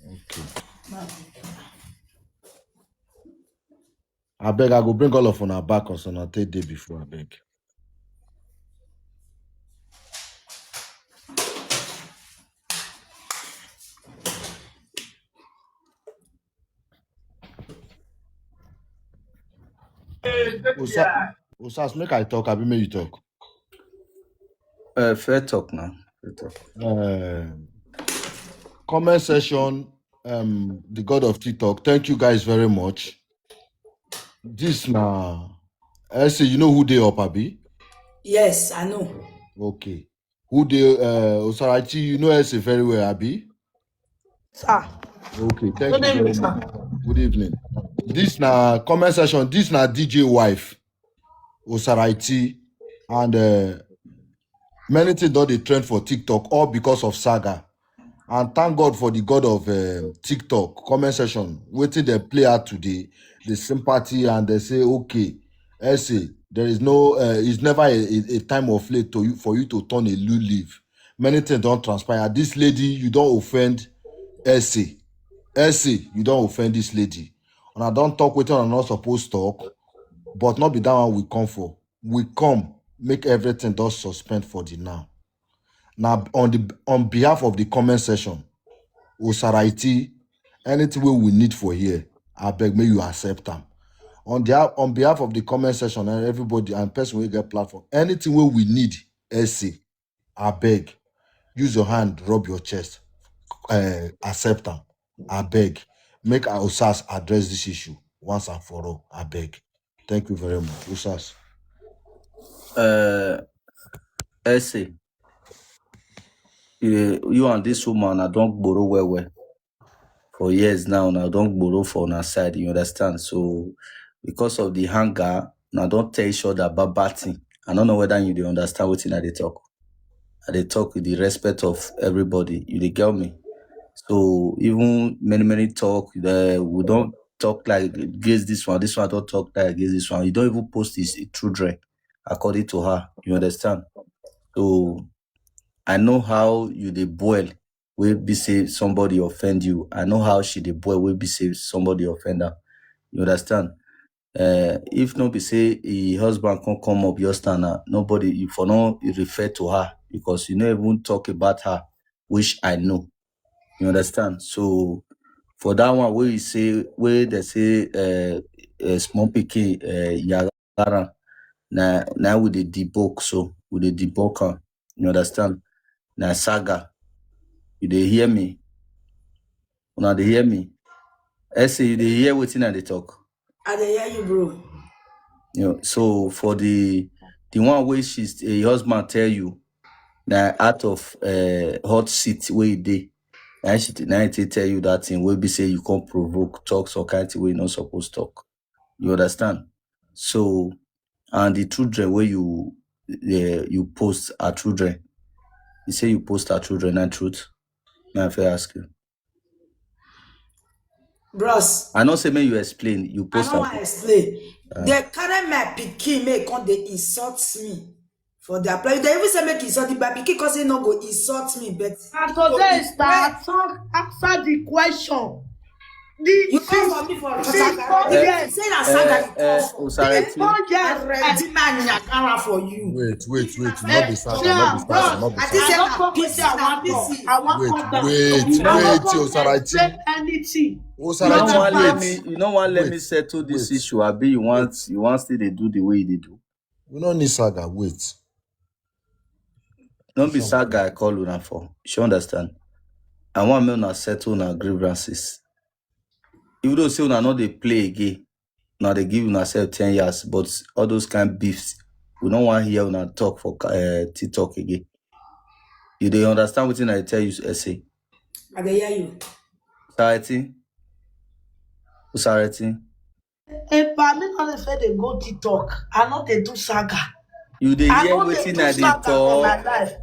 Okay. I beg. I go bring all of on our back on a third day before. I beg. Usas, make I talk. I be make you talk. Fair talk now. Fair talk. Comment section. The God of TikTok. Thank you guys very much. This now, I say you know who they up, Abi? Yes, I know. Okay. Who they Osarachi, you know Ese very well, Abi? Sir. Okay, thank you very much. Good evening. This na comment section. This na DJ wife, Osarachi, and many things don't they trend for TikTok, all because of Saga. And thank God for the God of TikTok comment section. Waiting they play out today, the sympathy, and they say, okay, Ese, there is no, it's never a time of late to you for you to turn a new leaf. Many things don't transpire. This lady, you don't offend Ese. Ese, you don't offend this lady. And I don't talk with her, I'm not supposed to talk, but not be that one we come for. We come, make everything does suspend for the now. Now, on behalf of the comment section, Osaraiti, anything we need for here, I beg may you accept them. on behalf of the comment section and everybody and person will get platform. Anything where we need, essay, I beg. Use your hand, rub your chest. Accept them. I beg. Make our USAS address this issue once and for all. I beg. Thank you very much. USAS. Essay. You and this woman, I don't borrow well. For years now, I don't borrow for on our side, you understand? So, because of the hunger, I don't tell each other about bad thing. I don't know whether you dey understand what they talk. They talk with the respect of everybody. You dey get me? So, even many talk, we don't talk like against this one don't talk like against this one. You don't even post his children according to her. You understand? So, I know how you dey boil will be say somebody offend you. I know how she dey boil will be say somebody offend her. You understand? If not be say a husband can come up your standard, nobody you for no refer to her because you never even talk about her, which I know. You understand? So for that one where you say where they say small pikin yagara now with the debunk, so with the debunker, you understand? Now saga. You dey hear me? Una dey hear me? Say you dey hear wetin I dey talk. I dey hear you, bro. You know, so for the one where she's a husband tell you now out of hot seat where you dey, now she tell you that thing where be say you can't provoke talk some kind of way you not supposed to talk. You understand? So and the children where you post our children, you say you post our children and truth. Now if I ask you. Bros. I know say may you explain. You post. I know I explain. They carry my pikin make come they insult me for their play. They even say make insult me, but pikin cause they not go insult me. But and today start answer the question. You come for me for saga. If you say that saga, you come for for you. Wait. Not be saga. Wait, Osarati. Anything. You don't want let me settle this issue. Abi you want still they do the way they do. We don't need saga. Wait. Don't be saga I call you for. You understand? I want me to settle na grievances. Even though say una not they play again, now they give yourself 10 years, but all those kind of beefs, we don't want to hear una talk for TikTok again. You dey understand what I tell you, essay? I dey hear you. Usareti. If I me not say they go TikTok, I know they do saga. You dey hear wetin I dey talk.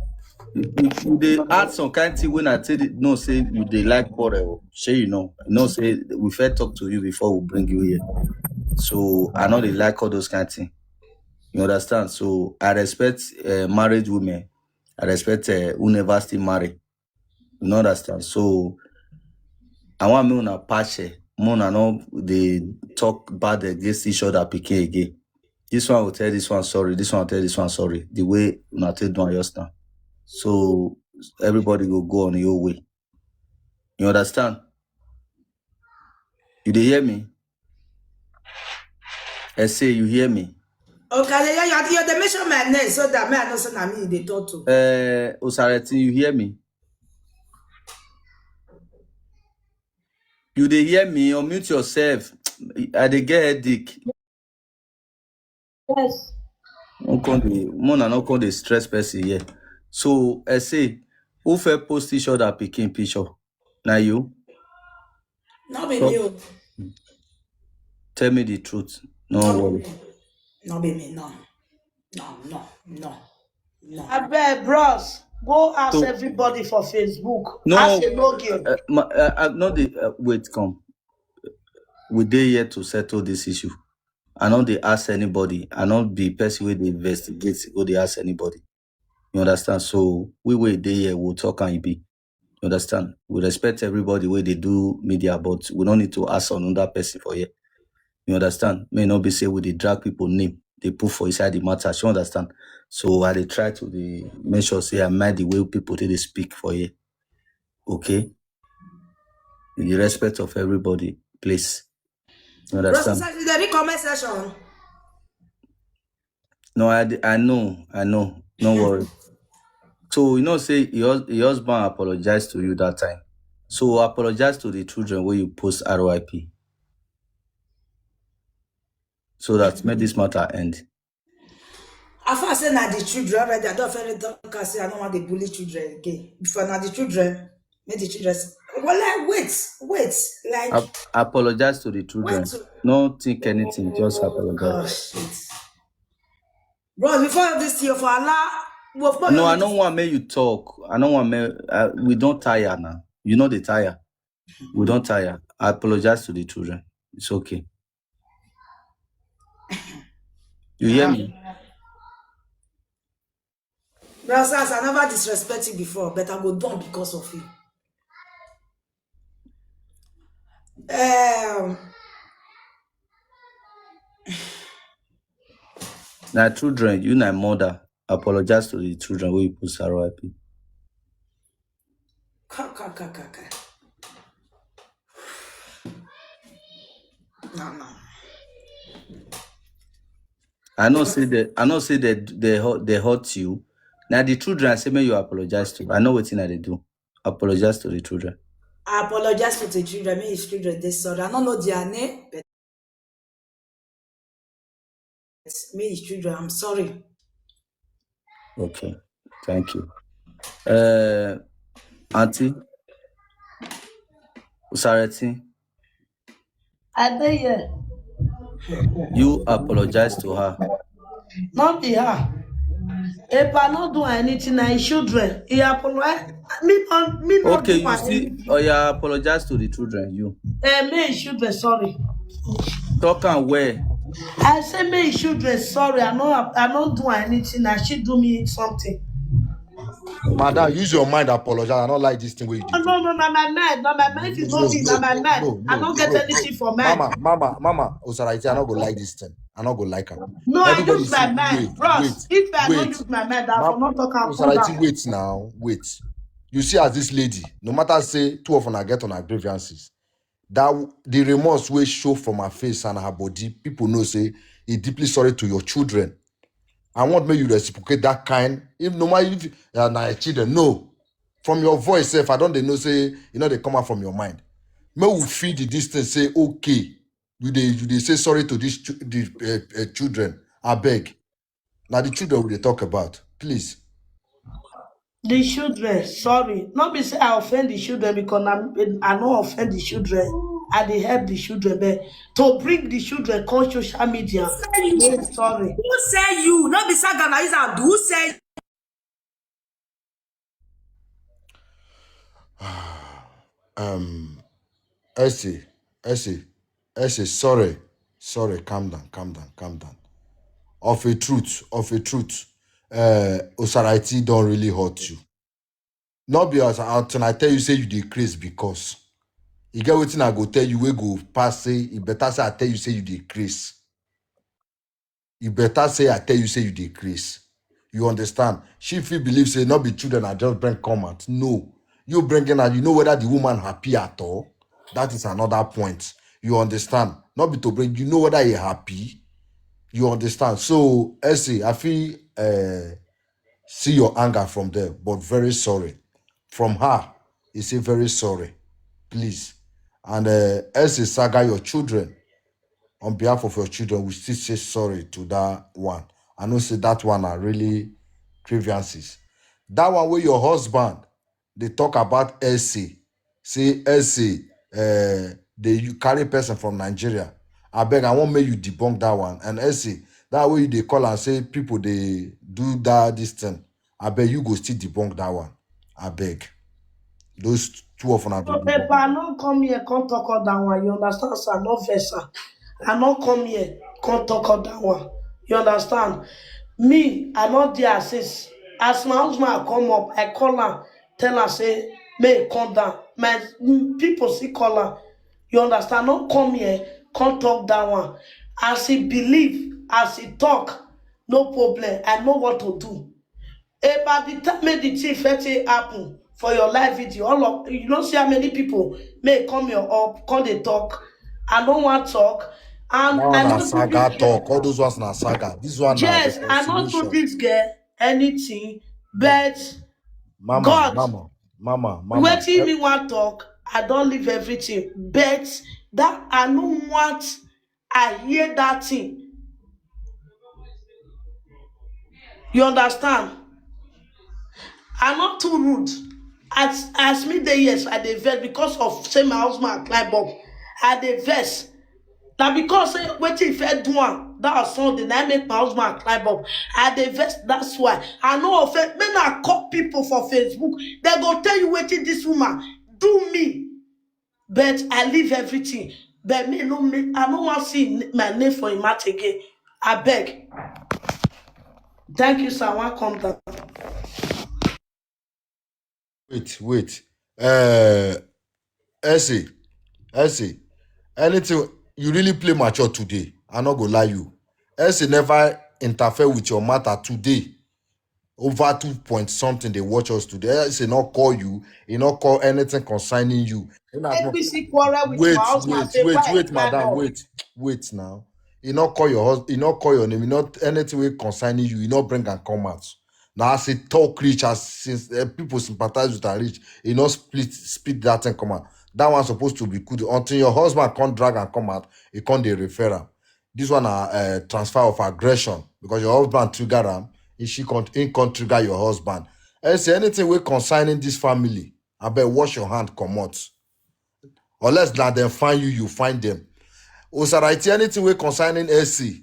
You dey add some kind of thing when I tell it, no say you dey like quarrel. Say you know say we first talk to you before we bring you here. So I know they like all those kind of things. You understand? So I respect married women. I respect who never still marry. You understand? So I want me on a patch. Mona no they talk bad against each other pikin again. This one will tell this one sorry, this one will tell this one sorry. The way una take do understand. So everybody will go on your way. You understand? You dey hear me? I say you hear me. Okay, you dey mention my name so that I know say na me they talk to. Osareti, you hear me? You dey hear me? Unmute yourself. I dey get headache. Yes. Mona no call the stress person here. So I say, who fair post each other picking picture? Now you? Not be me. Tell me the truth. No worry. Not be me. No. I bet, bros. Go ask everybody for Facebook. No. Ask a login. Wait, come. We dey here to settle this issue. I not they ask anybody. I not be person where they investigate. Go they ask anybody. You understand? So we dey here. We'll talk and be. You understand? We respect everybody where they do media, but we don't need to ask another person for here. You understand? May not be say we they drag people name. They put for inside the matter. You understand? So I they try to make sure say I mind the way people they speak for here. Okay? In the respect of everybody, please. Understand? Bro, the comment section. No, I know. No worry. So you know, say your husband apologized to you that time. So apologize to the children where you post RIP. So that made this matter end. After I say now the children already, I don't feel don't say I don't want to bully children again. Before now the children, make the children. Well, like wait, like Apologize to the children. Don't think anything, just oh apologize. gosh, bro. Before this year for Allah, no, I don't want make you talk. I don't want make. We don't tire now. You know they tire. We don't tire. I apologize to the children. It's okay. You hear me? Bro, since I never disrespect you before, but I go down because of you. Now, children, you and mother, apologize to the children where you post RIP. No. I know say that they hurt you. Now the children say me you apologize to. I know what thing they do. Apologize to the children. I apologize to the children. Me children they sorry. I don't know their name, but me children, I'm sorry. Okay, thank you. Auntie Usareti, I dey here. you apologize to her. Not be her. If I not do anything, I children. He apologize. Me not Okay, do you see, yeah, apologize to the children. You. me children, sorry. Talk and where? I say me children, sorry. I not do anything. I should do me something. Madam, use your mind, apologize. I don't like this thing where you do. No, my mind is not it. My mind. I don't get anything for mind. Mama, Osaraiti, I not go like this thing. I not go like her. No, everybody I use my mind. Bros, if I don't use my mind, I will not talk about Osaraiti, wait now, wait. You see, as this lady, no matter say two of them get on her grievances, that the remorse will show from her face and her body, people know say he deeply sorry to your children. I want me you reciprocate that kind. If no matter if na children, no. From your voice, if I don't they know say they come out from your mind. May we feel the distance. Say okay, you say sorry to these children. I beg. Now the children will they talk about, please. The children, sorry. Not be say I offend the children because I not offend the children. I dey help the children, but to bring the children on social media. Sorry. Who say you? Not be Sagana is a do say. Essie, sorry, calm down. Of a truth, Osaraiti don't really hurt you. Not because until I tell you say you decrease because you get wetin I go tell you we go pass say you better say I tell you say you decrease. You better say I tell you say you decrease. You understand? She feel believe say not be children I just bring comment. No. You bringing her, you know whether the woman happy at all. That is another point. You understand? Not be to bring, you know whether he happy. You understand? So, Essie, I feel see your anger from there, but very sorry. From her, you say very sorry. Please. And Essie, Saga, your children, on behalf of your children, we still say sorry to that one. I know say that one are really grievances. That one where your husband, they talk about Essie. Say Essie, you carry person from Nigeria. I beg, I won't make you debunk that one. And Essie, that way they call and say people they do this thing. I beg you go still debunk that one. I beg. Those two of them are So if I not come here, come talk about that one. You understand, sir? No vessel. I not come here, come talk about that one. You understand? Me, I not there assist. As my husband come up, I call her, tell her, say, may come down. My people see call her. You understand? Not come here, come talk that one. As he believe, as he talk, no problem. I know what to do. About the time the thing first happen for your live video, all of you don't see how many people may come here up, come they talk. I don't want to talk. And Now I na don't do saga this girl. talk. All those ones na saga. This one na Yes, I don't do reconciliation. this girl anything, but Mama, God, mama. wetin me want talk, I don't leave everything. But that I don't want, I hear that thing. You understand? I'm not too rude. As me dey yes, I dey vex because of say my husband climb up. I dey vex. Na because say wetin if I do am that was Sunday, na make my husband climb up. I dey vex, that's why. I no offend. When I call people for Facebook, they go tell you wetin this woman do me. But I leave everything. But me no make, I no want see my name for him mouth again. I beg. Thank you, sir. I want come down. Wait. Essay. Anything you really play mature today. I not go lie you. Essay never interfere with your matter today. Over 2 point something they watch us today. Essay not call you. He not call anything concerning you. APC quarrel with my husband. Say why I climb Madam. up. Wait now. He not call your husband. He not call your name. He not anything way concerning you. He not bring and come out. Now as he talk rich, as since people sympathize with her rich, he not split that and come out. That one supposed to be good until your husband can't drag and come out. He can't dey refer am. This one transfer of aggression because your husband trigger am. He can't trigger your husband. And say anything way concerning this family, I bet wash your hand come out. Unless now them find you find them. Osaraiti anything way concerning SC,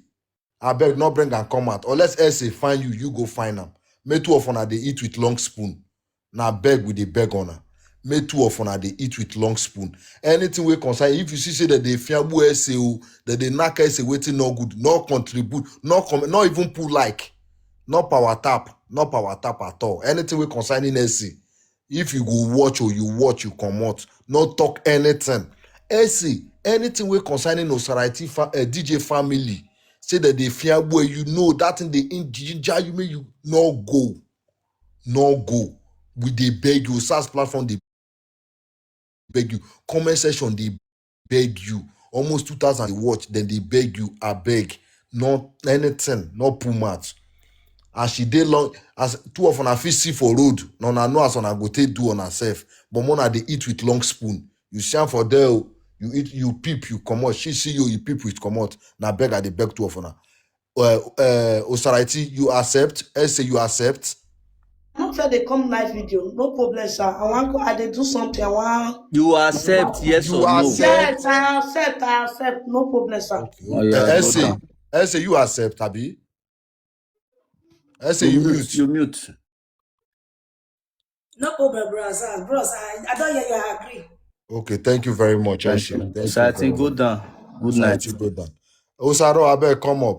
I beg not bring and come out. Unless SC find you go find them. May two of una they eat with long spoon. Now beg with the beg on her. May two of una they eat with long spoon. Anything we concern, if you see say that they fiabu SAO, that they knock SA waiting no good, no contribute, not even pull like, not power tap at all. Anything we concerning SC. If you go watch or you come out, not talk anything. SC, anything we concerning Osaraiti DJ family. Say that they fear where you know that in the ginger you may you no go. With the beg you, SaaS platform they beg you, comment section they beg you, almost 2,000 they watch, then they beg you, I beg, not anything, not pull match. As she did long, as two of una fit see for road, no na know as una go take do on herself, but mona they eat with long spoon. You sham for there, you eat, you peep, you come out. She see you peep with come out. Na beg at the beg two of una. Osaraiti, you accept? Say you accept? Not say they come live video, no problem, sir. I want I dey do something. I want. You accept, yes or no? Yes, I accept. No problem, sir. Okay. Say you accept, Abi? Say you mute. You mute. No problem, bros. I don't hear you agree. Okay, thank you very much. Thank you. Go down. Good night. Go down. Osaro, I beg come up.